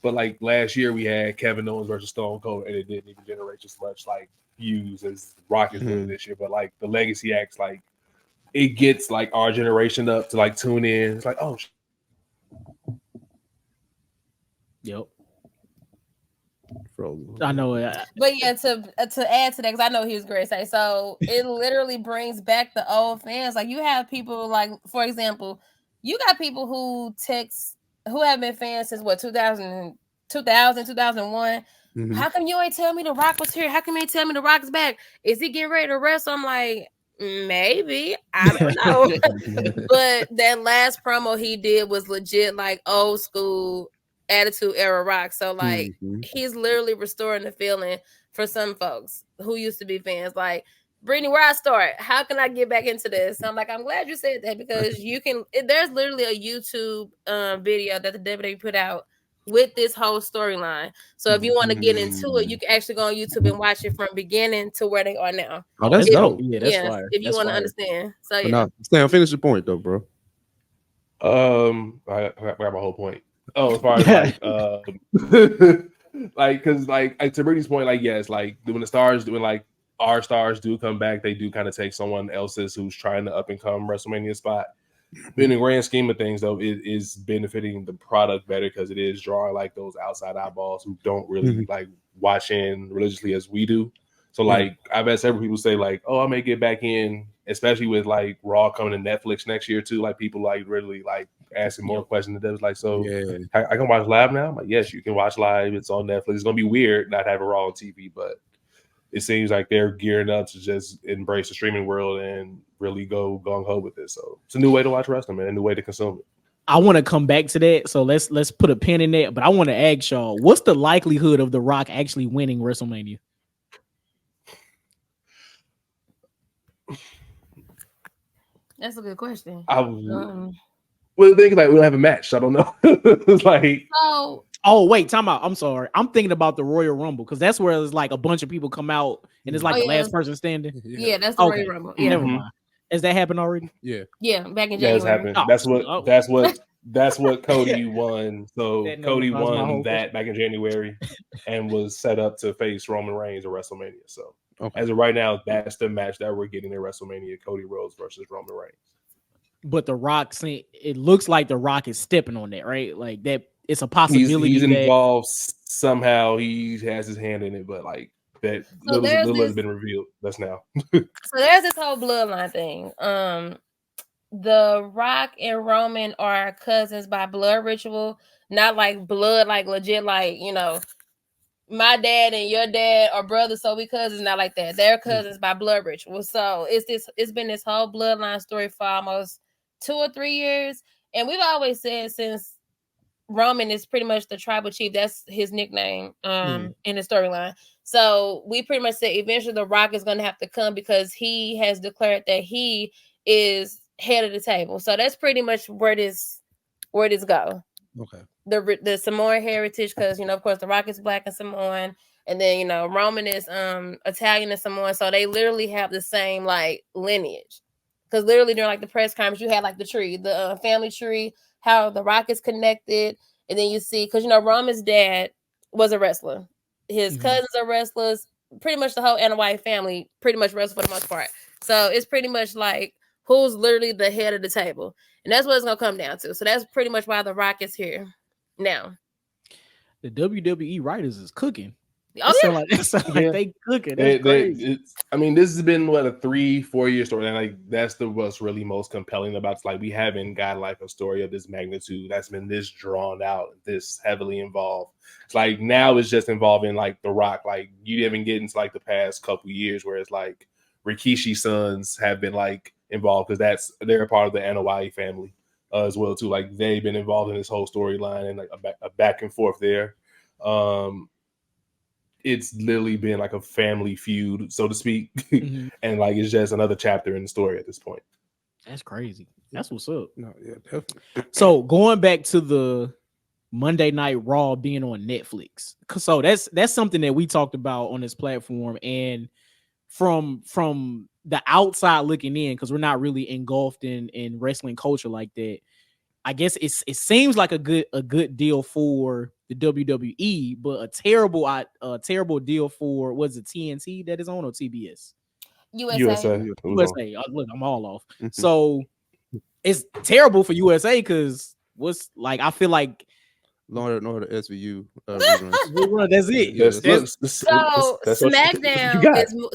But like last year, we had Kevin Owens versus Stone Cold, and it didn't even generate as much like views as Rock is doing this year. But like the legacy acts, like it gets like our generation up to like tune in. It's like, oh, yep. I know it. But yeah, to add to that, because I know he was great. So it literally brings back the old fans. Like you have people like, for example, you got people who have been fans since 2000, 2001. How come you ain't tell me The Rock was here? How come you ain't tell me The Rock's back? Is he getting ready to wrestle? I'm like, maybe. I don't know. But that last promo he did was legit like old school Attitude Era Rock. So like he's literally restoring the feeling for some folks who used to be fans. Like, Brittany, where I start? How can I get back into this? I'm like, I'm glad you said that, because you can. There's literally a YouTube video that the WWE put out with this whole storyline. So if you want to get into it, you can actually go on YouTube and watch it from beginning to where they are now. Oh, that's dope. Yeah, that's fire. If you That's want to fire. understand. So But yeah. now, Sam, finish your point though, bro. I got my whole point. Oh, as far as like, because like to Brittany's point, like yes, like when the stars when like our stars do come back, they do kind of take someone else's who's trying to up and come WrestleMania spot. But in the grand scheme of things, though, it is benefiting the product better because it is drawing like those outside eyeballs who don't really like watch in religiously as we do. So like I've had several people say like, oh, I may get back in, especially with like Raw coming to Netflix next year too. Like people like really like asking more questions. That was like, so I can watch live now. I'm like, yes, you can watch live. It's on Netflix. It's gonna be weird not having Raw on TV, but it seems like they're gearing up to just embrace the streaming world and really go gung ho with it. So it's a new way to watch wrestling, man. A new way to consume it. I want to come back to that, so let's put a pin in that. But I want to ask y'all, what's the likelihood of The Rock actually winning WrestleMania? That's a good question. Well, think like we don't have a match. I don't know. It's like oh wait, time out. I'm sorry. I'm thinking about the Royal Rumble because that's where it's like a bunch of people come out and it's like the last person standing. Yeah, that's the Royal Rumble. Yeah. Never mind. Has that happened already? Yeah, back in January. Yeah, it's happened. That's what Cody won. So Cody won that back in January and was set up to face Roman Reigns at WrestleMania. So as of right now, that's the match that we're getting at WrestleMania: Cody Rhodes versus Roman Reigns. But The Rock, it looks like The Rock is stepping on that, right? Like that, it's a possibility. He's involved somehow. He has his hand in it, but like that little has been revealed. That's now. So there's this whole bloodline thing. The Rock and Roman are cousins by blood ritual, not like blood, like legit, like my dad and your dad are brothers, so we cousins, not like that. They're cousins by blood ritual. So it's been this whole bloodline story for almost 2 or 3 years, and we've always said since Roman is pretty much the tribal chief, that's his nickname in the storyline. So we pretty much said eventually The Rock is going to have to come because he has declared that he is head of the table. So that's pretty much where this go. Okay. The Samoan heritage, because of course The Rock is Black and Samoan, and then Roman is Italian and Samoan, so they literally have the same like lineage. Because literally during like the press conference, you had like the tree, the family tree, how The Rock is connected, and then you see because Roman's dad was a wrestler, his cousins are wrestlers, pretty much the whole Anna White family pretty much wrestle for the most part. So it's pretty much like who's literally the head of the table, and that's what it's gonna come down to. So that's pretty much why The Rock is here now. The WWE writers is cooking. Oh yeah, like they cooking. That's crazy. I mean, this has been what a 3-4 year story, and like that's what's really most compelling about it. Like we haven't got like a story of this magnitude that's been this drawn out, this heavily involved. It's like now it's just involving like The Rock. Like you haven't get into like the past couple years where it's like Rikishi's sons have been like involved because they're a part of the Anoa'i family as well too. Like they've been involved in this whole storyline and like a back and forth there. It's literally been like a family feud, so to speak. And like it's just another chapter in the story at this point. That's crazy. That's what's up. No, yeah, definitely. So going back to the Monday Night Raw being on Netflix. So that's something that we talked about on this platform. And from the outside looking in, because we're not really engulfed in wrestling culture like that, I guess it seems like a good deal for the WWE, but a terrible deal for was it TNT that is on or TBS? USA. Look, I'm all off. So it's terrible for USA because I feel like Law and Order SVU. That's it. So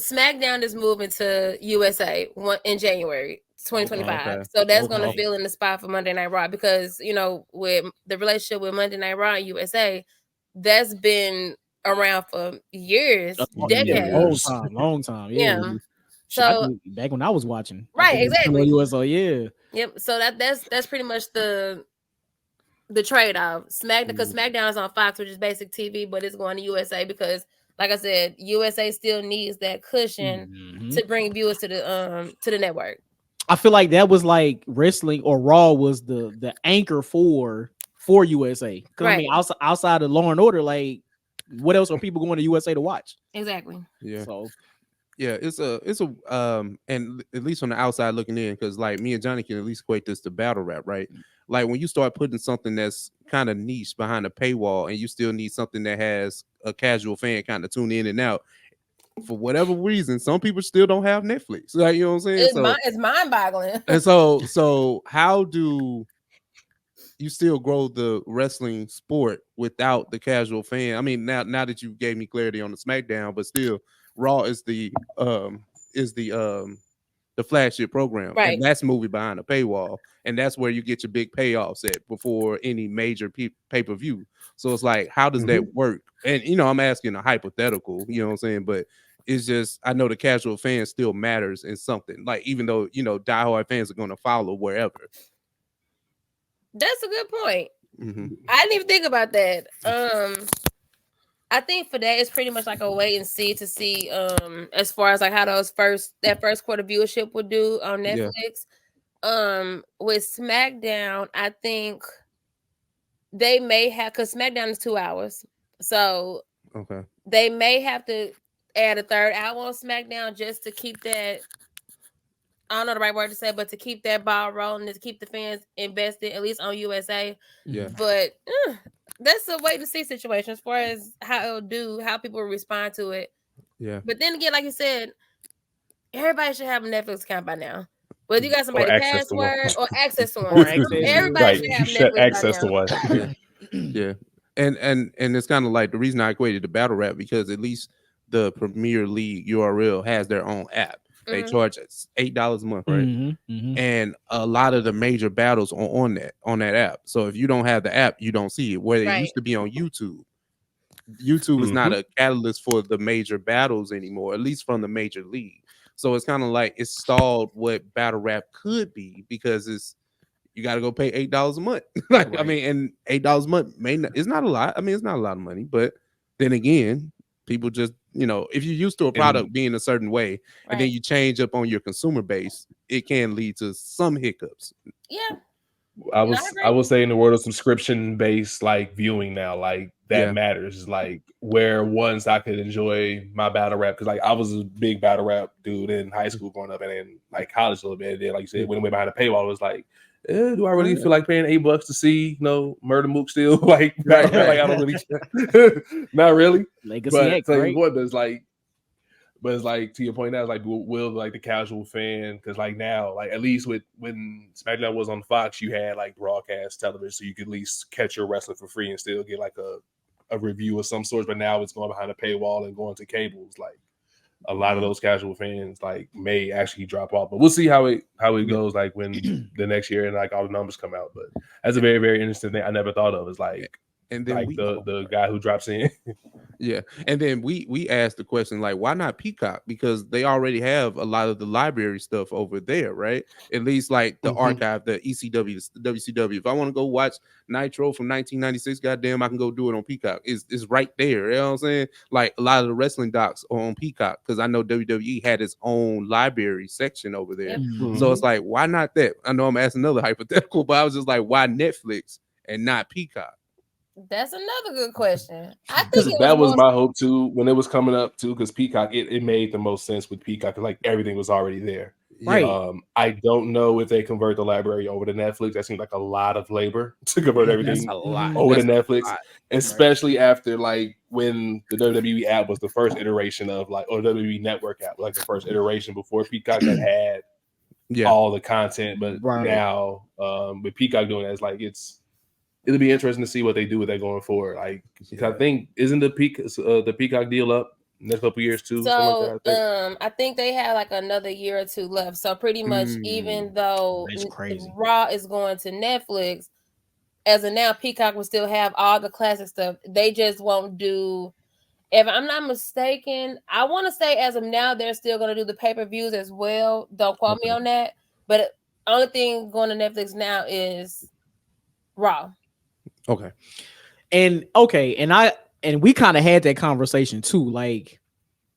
SmackDown is moving to USA in January 2025. Okay. So that's going to fill in the spot for Monday Night Raw because with the relationship with Monday Night Raw and USA, that's been around for years, decades, long time. Yeah. So back when I was watching, right, exactly. USO, yeah. Yep. So that's pretty much the trade-off. Because SmackDown is on Fox, which is basic TV, but it's going to USA because, like I said, USA still needs that cushion to bring viewers to the network. I feel like that was like wrestling or Raw was the anchor for for USA. Because I mean, Right. outside of Law and Order, like, what else are people going to USA to watch? Exactly. Yeah. So Yeah, it's a and at least on the outside looking in, because like me and Johnny can at least equate this to battle rap, right? Like when you start putting something that's kind of niche behind a paywall, and you still need something that has a casual fan kind of tune in and out. For whatever reason, some people still don't have Netflix. Like, you know what I'm saying? It's mind-boggling. And so how do you still grow the wrestling sport without the casual fan? I mean, now that you gave me clarity on the SmackDown, but still, Raw is the flagship program, Right. and that's movie behind a paywall, and that's where you get your big payoffs at before any major pay-per-view. So it's like, how does that work? And I'm asking a hypothetical, you know what I'm saying, but it's just, I know the casual fan still matters in something, like, even though diehard fans are going to follow wherever. That's a good point. Mm-hmm. I didn't even think about that. I think for that it's pretty much like a wait and see to see as far as like how that first quarter viewership would do on Netflix. With SmackDown, I think they may have, because SmackDown is 2 hours, so okay, they may have to add a third hour on SmackDown just to keep that, I don't know the right word to say, but to keep that ball rolling and to keep the fans invested, at least on USA. Yeah. But that's a wait to see situation as far as how people respond to it. Yeah. But then again, like you said, everybody should have a Netflix account by now. Whether you got somebody password or access to one. Everybody should have Netflix access to one. Yeah. And it's kind of like the reason I equated to battle rap, because at least the Premier League URL has their own app. They charge $8 a month, right? And a lot of the major battles are on that app. So if you don't have the app, you don't see it. Where it used to be on YouTube. YouTube is not a catalyst for the major battles anymore, at least from the major league. So it's kind of like it's stalled what battle rap could be, because you got to go pay $8 a month. I mean, and $8 a month it's not a lot. I mean, it's not a lot of money, but then again, people just, if you're used to a product being a certain way, and then you change up on your consumer base, it can lead to some hiccups. Yeah. I will say in the world of subscription based like viewing now, like that matters. Like where once I could enjoy my battle rap, because like I was a big battle rap dude in high school growing up, and then like college a little bit. And then like you said, when it went behind the paywall, it was like, do I really feel like paying $8 to see Murder Mook still like battle rap? Like I don't really not really. Legacy but X, right? What does like. But it's like, to your point now, it's like, will like the casual fan, because like now, like at least when SmackDown was on Fox, you had like broadcast television, so you could at least catch your wrestling for free and still get like a review of some sort. But now it's going behind a paywall and going to cables. Like a lot of those casual fans like may actually drop off. But we'll see how it goes like when the next year and like all the numbers come out. But that's a very, very interesting thing I never thought of. Is like, and then like the guy who drops in. Yeah. And then we asked the question, like, why not Peacock? Because they already have a lot of the library stuff over there, right? At least like the archive, the ECW, the WCW. If I want to go watch Nitro from 1996, goddamn, I can go do it on Peacock. It's right there. You know what I'm saying? Like a lot of the wrestling docs are on Peacock, because I know WWE had its own library section over there. So it's like, why not that? I know I'm asking another hypothetical, but I was just like, why Netflix and not Peacock? That's another good question. I think that was my hope too when it was coming up too, because Peacock, it made the most sense with Peacock, because like everything was already there. Right. I don't know if they convert the library over to Netflix. That seems like a lot of labor to convert everything over to Netflix, especially after like when the WWE app was the first iteration of like, or WWE Network app, like the first iteration before Peacock that had all the content. But now with Peacock doing that, it's like it'll be interesting to see what they do with that going forward. Like, I think isn't the Peacock deal up next couple years too? So like I think they have like another year or two left. So pretty much, even though Raw is going to Netflix, as of now, Peacock will still have all the classic stuff. They just won't do. If I'm not mistaken, I want to say as of now they're still going to do the pay-per-views as well. Don't quote me on that. But only thing going to Netflix now is Raw. Okay. And we kind of had that conversation too, like,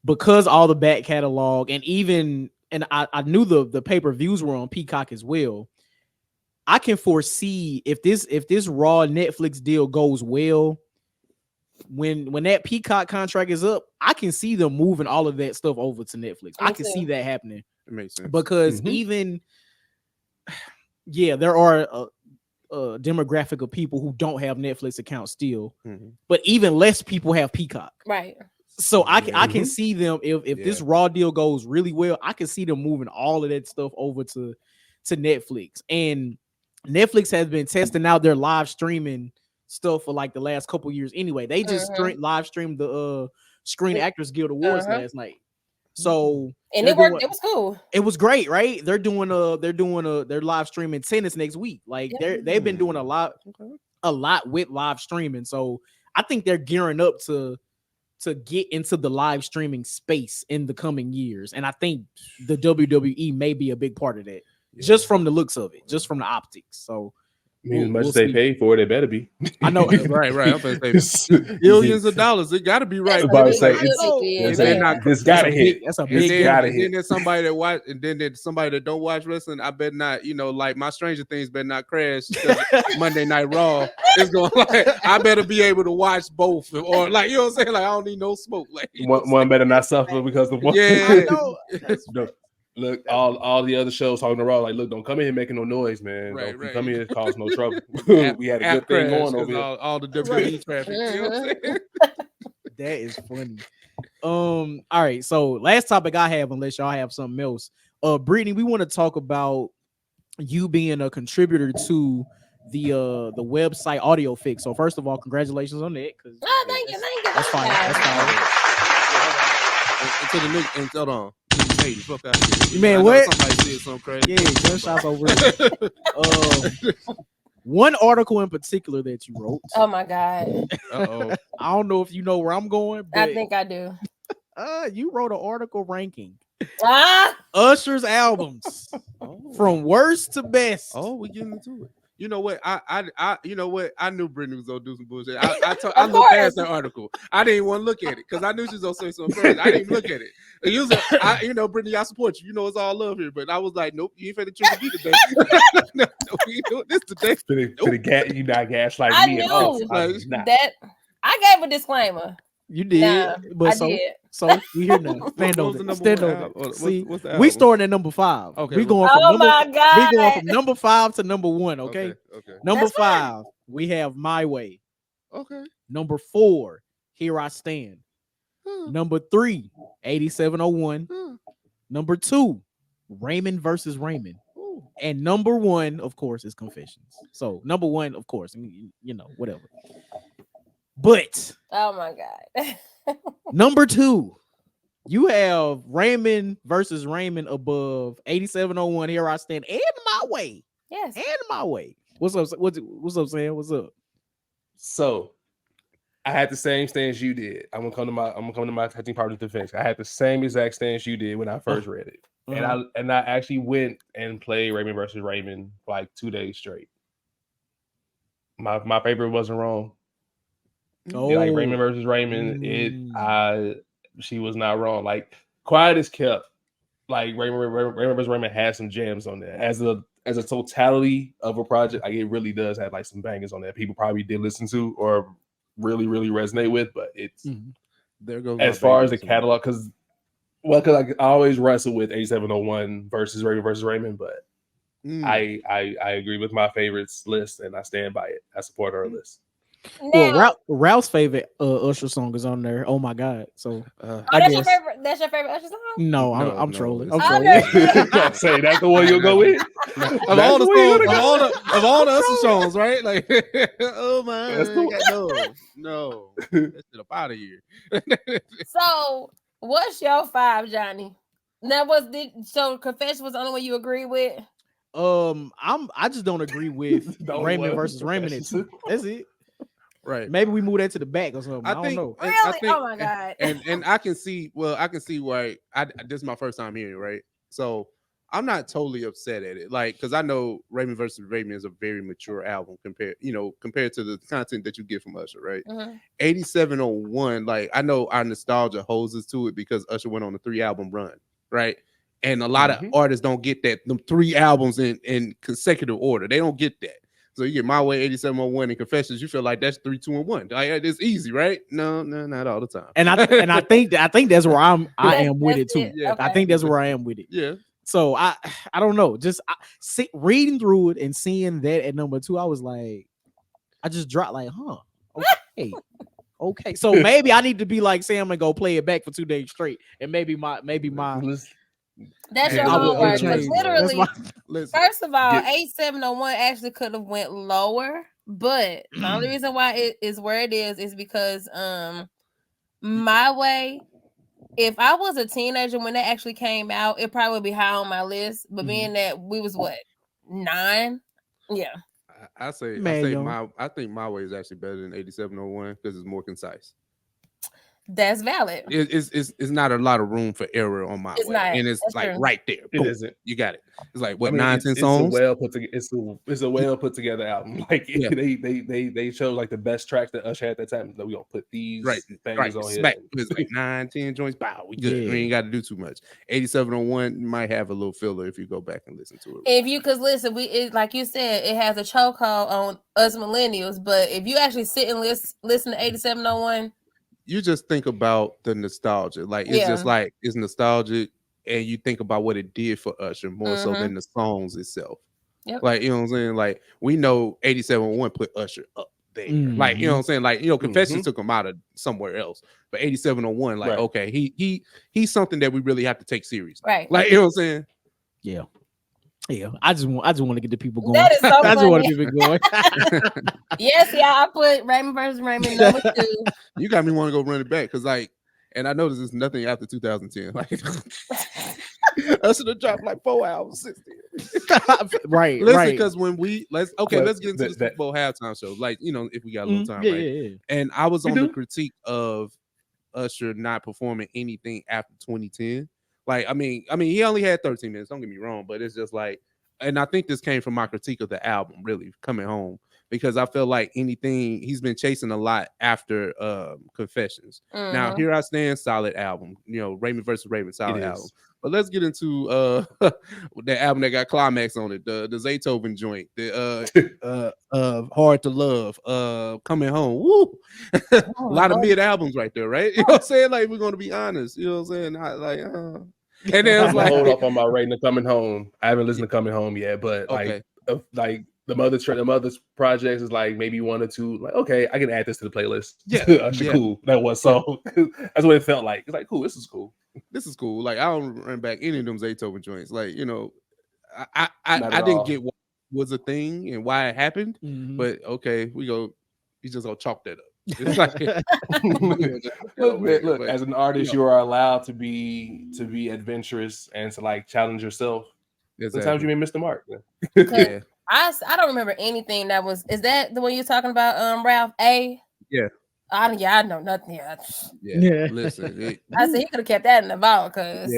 because all the back catalog and I knew the pay-per-views were on Peacock as well. I can foresee if this Raw Netflix deal goes well, when that Peacock contract is up, I can see them moving all of that stuff over to Netflix. I can see that happening. It makes sense. Because even there are a demographic of people who don't have Netflix accounts still, but even less people have Peacock. Right. So I can see them if this Raw deal goes really well, I can see them moving all of that stuff over to Netflix. And Netflix has been testing out their live streaming stuff for like the last couple years anyway. They just live streamed the Screen Actors Guild Awards last night. So and it worked. It was cool. It was great, right? They're doing their live streaming tennis next week. Like they've been doing a lot with live streaming. So I think they're gearing up to get into the live streaming space in the coming years. And I think the WWE may be a big part of that. Just from the looks of it, just from the optics. So I mean, as much as they pay for it, they better be. I know, right. I'm gonna say billions of dollars. It got to be right. This gotta hit. That's a big. And then there's somebody that watch, and then there's somebody that don't watch wrestling. I bet not. Like my Stranger Things better not crash. Monday Night Raw is going. Like I better be able to watch both, or like you know what I'm saying. Like I don't need no smoke. Like one better not suffer because of one. Yeah, I know. Look, all the other shows talking to Raw, like, look, don't come in here making no noise, man. Don't come in here cause no trouble. We had a good thing going over here. All the WWE traffic. You know what I'm saying? That is funny. All right. So last topic I have, unless y'all have something else. Brittany, we want to talk about you being a contributor to the website Audio Fix. So first of all, congratulations on that. Thank you. That's fine. And to the new and hold on. Hey, fuck out of here. Man, what? Somebody said something crazy. Yeah, gunshots over there. One article in particular that you wrote. Oh my God. Uh-oh. I don't know if you know where I'm going, but I think I do. You wrote an article ranking Ah! Usher's albums from worst to best. Oh, we getting into it. You know what? I you know what? I knew Brittany was gonna do some bullshit. I looked past that article. I didn't even want to look at it because I knew she was gonna say something crazy. I didn't even look at it. And Brittany, I support you. You know it's all love here, but I was like, nope, you ain't finna trick me today. No, we ain't doing this today. You not gaslighting me. I knew that. I gave a disclaimer. You did, I did. So we here now. Stand on it. See, we starting at number 5. Okay, we going from number 5 to number 1. Okay. Number 5, we have My Way. Okay. Number 4, Here I Stand. Number 3, 8701. Number 2, Raymond versus Raymond. And number 1, of course, is Confessions. So number 1, of course, whatever. But oh my God. Number 2, you have Raymond versus Raymond above 8701, Here I Stand, and My Way. Yes. And My Way. What's up? What's up, Sam? What's up? So I had the same stance you did. I'm gonna come to my touching part of defense. I had the same exact stance you did when I first read it. And I actually went and played Raymond versus Raymond for like 2 days straight. My favorite wasn't wrong. Oh, like Raymond versus Raymond, she was not wrong. Like Quiet as Kept, like Raymond versus Raymond has some gems on there. As a totality of a project, like it really does have like some bangers on there. People probably did listen to or really, really resonate with, but it's there goes as far as the catalog, because I always wrestle with 8701 versus Raymond, but I agree with my favorites list and I stand by it. I support her list. Well, Ralph's favorite Usher song is on there. Oh my God! So that's your favorite. That's your favorite Usher song? No, I'm trolling. I'm say that's the one you'll go with. Of all the Usher songs, right? Like, oh my God, no, that's up out of here. So, what's your 5, Johnny? So Confession was the only one you agree with? I just don't agree with Raymond versus Raymond. That's it. Right. Maybe we move that to the back or something. I don't know. Really? I think, oh my God. And I can see why this is my first time hearing it, right? So I'm not totally upset at it. Like, because I know Raymond versus Raymond is a very mature album compared to the content that you get from Usher, right? 8701, like I know our nostalgia holds us to it because Usher went on a 3-album run, right? And a lot of artists don't get that. Them 3 albums in consecutive order. They don't get that. So you get My Way, 8701, and Confessions. You feel like that's 3, 2, and 1. Like, it's easy, right? No, not all the time. And I think that's where I am with it too. Yeah. I think that's where I am with it. Yeah. So I don't know. Just reading through it and seeing that at number 2, I was like, I just dropped like, okay. Okay. So maybe I need to be like Sam and go play it back for 2 days straight. And maybe my that's your I would homework. change. Literally, Listen, first of all, 8701 actually could have went lower, but the only reason why it is where it is because My Way, if I was a teenager when that actually came out, it probably would be high on my list. But being that we was 9, yeah. I think My Way is actually better than 8701 because it's more concise. That's valid. It's not a lot of room for error on My Way, and it's That's like true. right there. It Boom. isn't. You got it. It's like 9, 10 it's songs. A well put together. It's a well put together album. Like they chose like the best tracks that Usher had at that time. So we gonna put these bangers on Smack. here. It's like 9, 10 joints. Bow. We good. We ain't got to do too much. 8701 might have a little filler if you go back and listen to it. If you cause listen, like you said, it has a chokehold on us millennials. But if you actually sit and listen to 8701. You just think about the nostalgia. Like it's just like it's nostalgic, and you think about what it did for Usher more so than the songs itself. Yep. Like, you know what I'm saying? Like we know 8701 put Usher up there. Like, you know what I'm saying? Like, you know, Confessions took him out of somewhere else. But 8701, like, okay, he's something that we really have to take serious. Right. Like, you know what I'm saying? Yeah. Yeah, I just want to get the people going. That is so funny. I just want to get people going. Yes, yeah, I put Raymond versus Raymond number 2. You got me want to go run it back because, like, and I know this is nothing after 2010. Like, I should have dropped like 4 albums since then. Right. Listen, because when let's get into the Super Bowl halftime show. Like, you know, if we got a little time, right? Yeah. And I was on the critique of Usher not performing anything after 2010. Like, I mean, he only had 13 minutes. Don't get me wrong, but it's just like, and I think this came from my critique of the album, really coming home, because I feel like he's been chasing a lot after Confessions. Now, Here I Stand, solid album. You know, Raymond versus Raymond, solid album. But let's get into that album that got Climax on it, the Zaytoven joint, the Hard to Love, Coming Home. Woo! A lot of mid albums right there, right? You know what I'm saying? Like, we're gonna be honest. You know what I'm saying? And then it's like, hold up on my rating of Coming Home. I haven't listened to Coming Home yet, but like the mother's projects is like maybe 1 or 2. Like, okay, I can add this to the playlist. Yeah, cool. That was song. That's what it felt like. It's like, cool. This is cool. This is cool. Like, I don't run back any of them Zaytoven joints. Like, you know, I didn't get what was a thing and why it happened, but okay, we just gonna chalk that up. It's like, look, as an artist, you are allowed to be adventurous and to like challenge yourself. Sometimes you may miss the mark. Yeah. I don't remember anything that was. Is that the one you're talking about, Ralph? Yeah. I know nothing. Yeah. Listen, I said he could have kept that in the vault, cause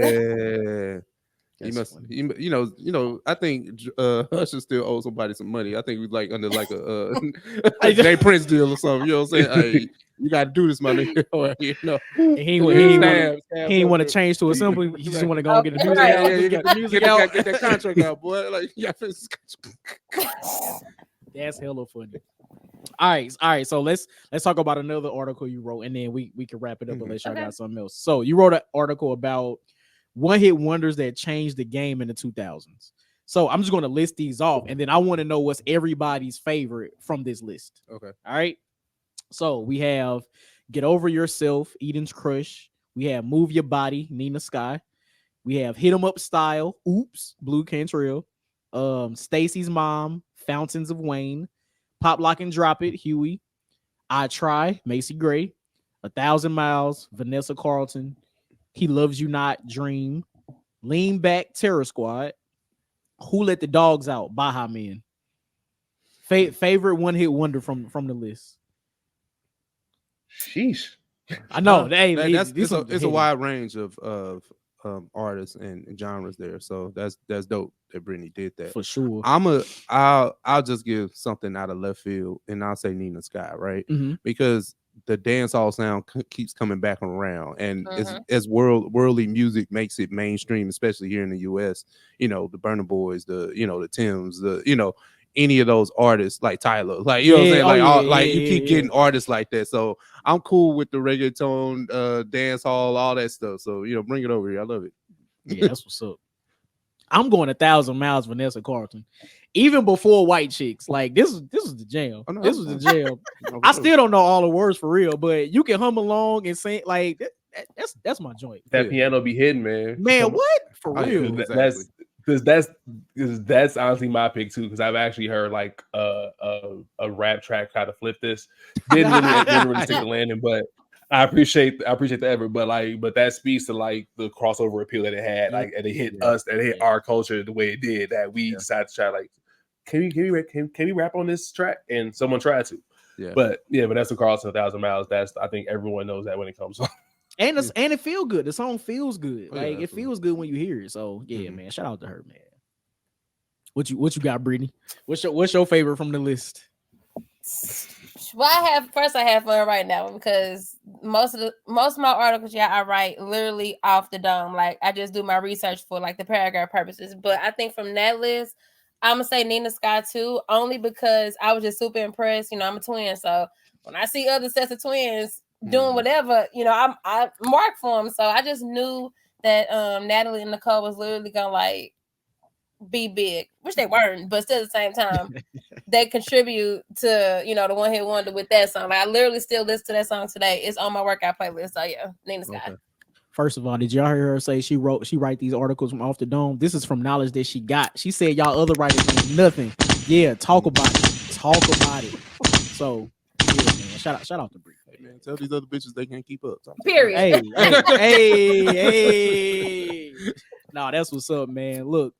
he must. You know. I think Usher still owes somebody some money. I think we like under like a Jay Prince deal or something. You know what I'm saying? Hey, you got to do this, my nigga. You know, he ain't want to change to a simple. He just want to go and get the music out. Yeah, get the music out. Get that contract out, boy. Like, that's hella funny. All right. So let's talk about another article you wrote, and then we can wrap it up unless y'all got something else. So you wrote an article about one-hit wonders that changed the game in the 2000s. So I'm just going to list these off, and then I want to know what's everybody's favorite from this list. Okay. All right. So we have Get Over Yourself, Eden's Crush. We have Move Your Body, Nina Sky. We have Hit 'Em Up Style, Oops, Blue Cantrell. Stacy's Mom, Fountains of Wayne. Pop Lock and Drop It, Huey. I Try, Macy Gray. 1,000 Miles, Vanessa Carlton. He Loves You Not, Dream. Lean Back, Terror Squad. Who Let the Dogs Out, Baha Men. Favorite one-hit wonder from the list. Sheesh. I know. It's a wide range of artists and genres there. So that's dope that Brittany did that. For sure. I'll just give something out of left field, and I'll say Nina Sky, right? Mm-hmm. Because the dancehall sound keeps coming back around, and Mhm. as worldly music makes it mainstream, especially here in the U.S. You know, the Burna Boys, the Tims, any of those artists like Tyler, like you know what I'm saying, like you keep getting artists like that. So I'm cool with the reggaeton, dance hall, all that stuff. So bring it over here. I love it. Yeah, that's what's up. I'm going 1,000 miles, Vanessa Carlton. Even before White Chicks, like this was the jam. This was the jam. I still don't know all the words for real, but you can hum along and sing like that's my joint. That piano be hidden, man. Man, what for real? Exactly. That's honestly my pick too, because I've actually heard like a rap track try to flip this. Didn't really stick the landing, but I appreciate the effort. But that speaks to like the crossover appeal that it had, like, and it hit us, and it hit our culture the way it did, that we decided to try like, can we rap on this track? And someone tried to. But Vanessa Carlton, 1,000 Miles. I think everyone knows that when it comes on. And it feels good. The song feels good. It feels good when you hear it. So man, shout out to her, man. What you got, Brittany? What's your favorite from the list? Well, I have fun right now because most of my articles, I write literally off the dome. Like I just do my research for like the paragraph purposes. But I think from that list, I'm gonna say Nina Sky too, only because I was just super impressed. I'm a twin, so when I see other sets of twins doing whatever, I mark for them. So I just knew that Natalie and Nicole was literally gonna like be big, which they weren't, but still at the same time, they contribute to the one hit wonder with that song. Like I literally still listen to that song today. It's on my workout playlist. So Nina Sky. Okay. First of all, did y'all hear her say she write these articles from off the dome? This is from knowledge that she got. She said y'all other writers ain't nothing. Yeah, talk about it. So man, shout out to Bree. Hey man, tell these other bitches they can't keep up. Period. Hey. Nah, that's what's up, man. Look,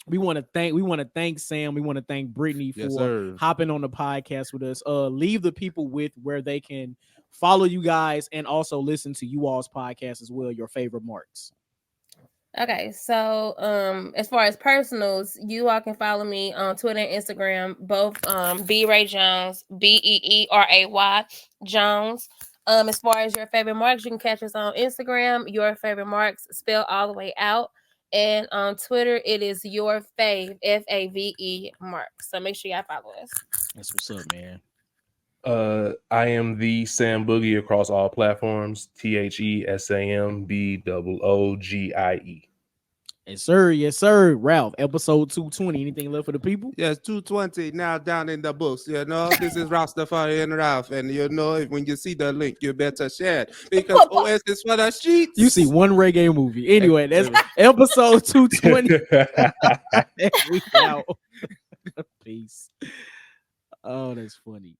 we want to thank Sam. We want to thank Brittany for hopping on the podcast with us. Leave the people with where they can follow you guys and also listen to you all's podcast as well, your favorite marks. Okay, so as far as personals, you all can follow me on Twitter and Instagram, both B Ray Jones, BEERAY Jones. As far as your favorite marks, you can catch us on Instagram, your favorite marks, spelled all the way out. And on Twitter, it is your fave, FAVE marks. So make sure y'all follow us. That's what's up, man. I am the Sam Boogie across all platforms. THESAMBOOGIE. Yes, sir. Yes, sir. Ralph, episode 220. Anything left for the people? Yes, 220 now down in the books. This is Rastafari and Ralph. And when you see the link, you better share it because OS is for the streets. You see one reggae movie. Anyway, that's episode 220. We out. Peace. Oh, that's funny.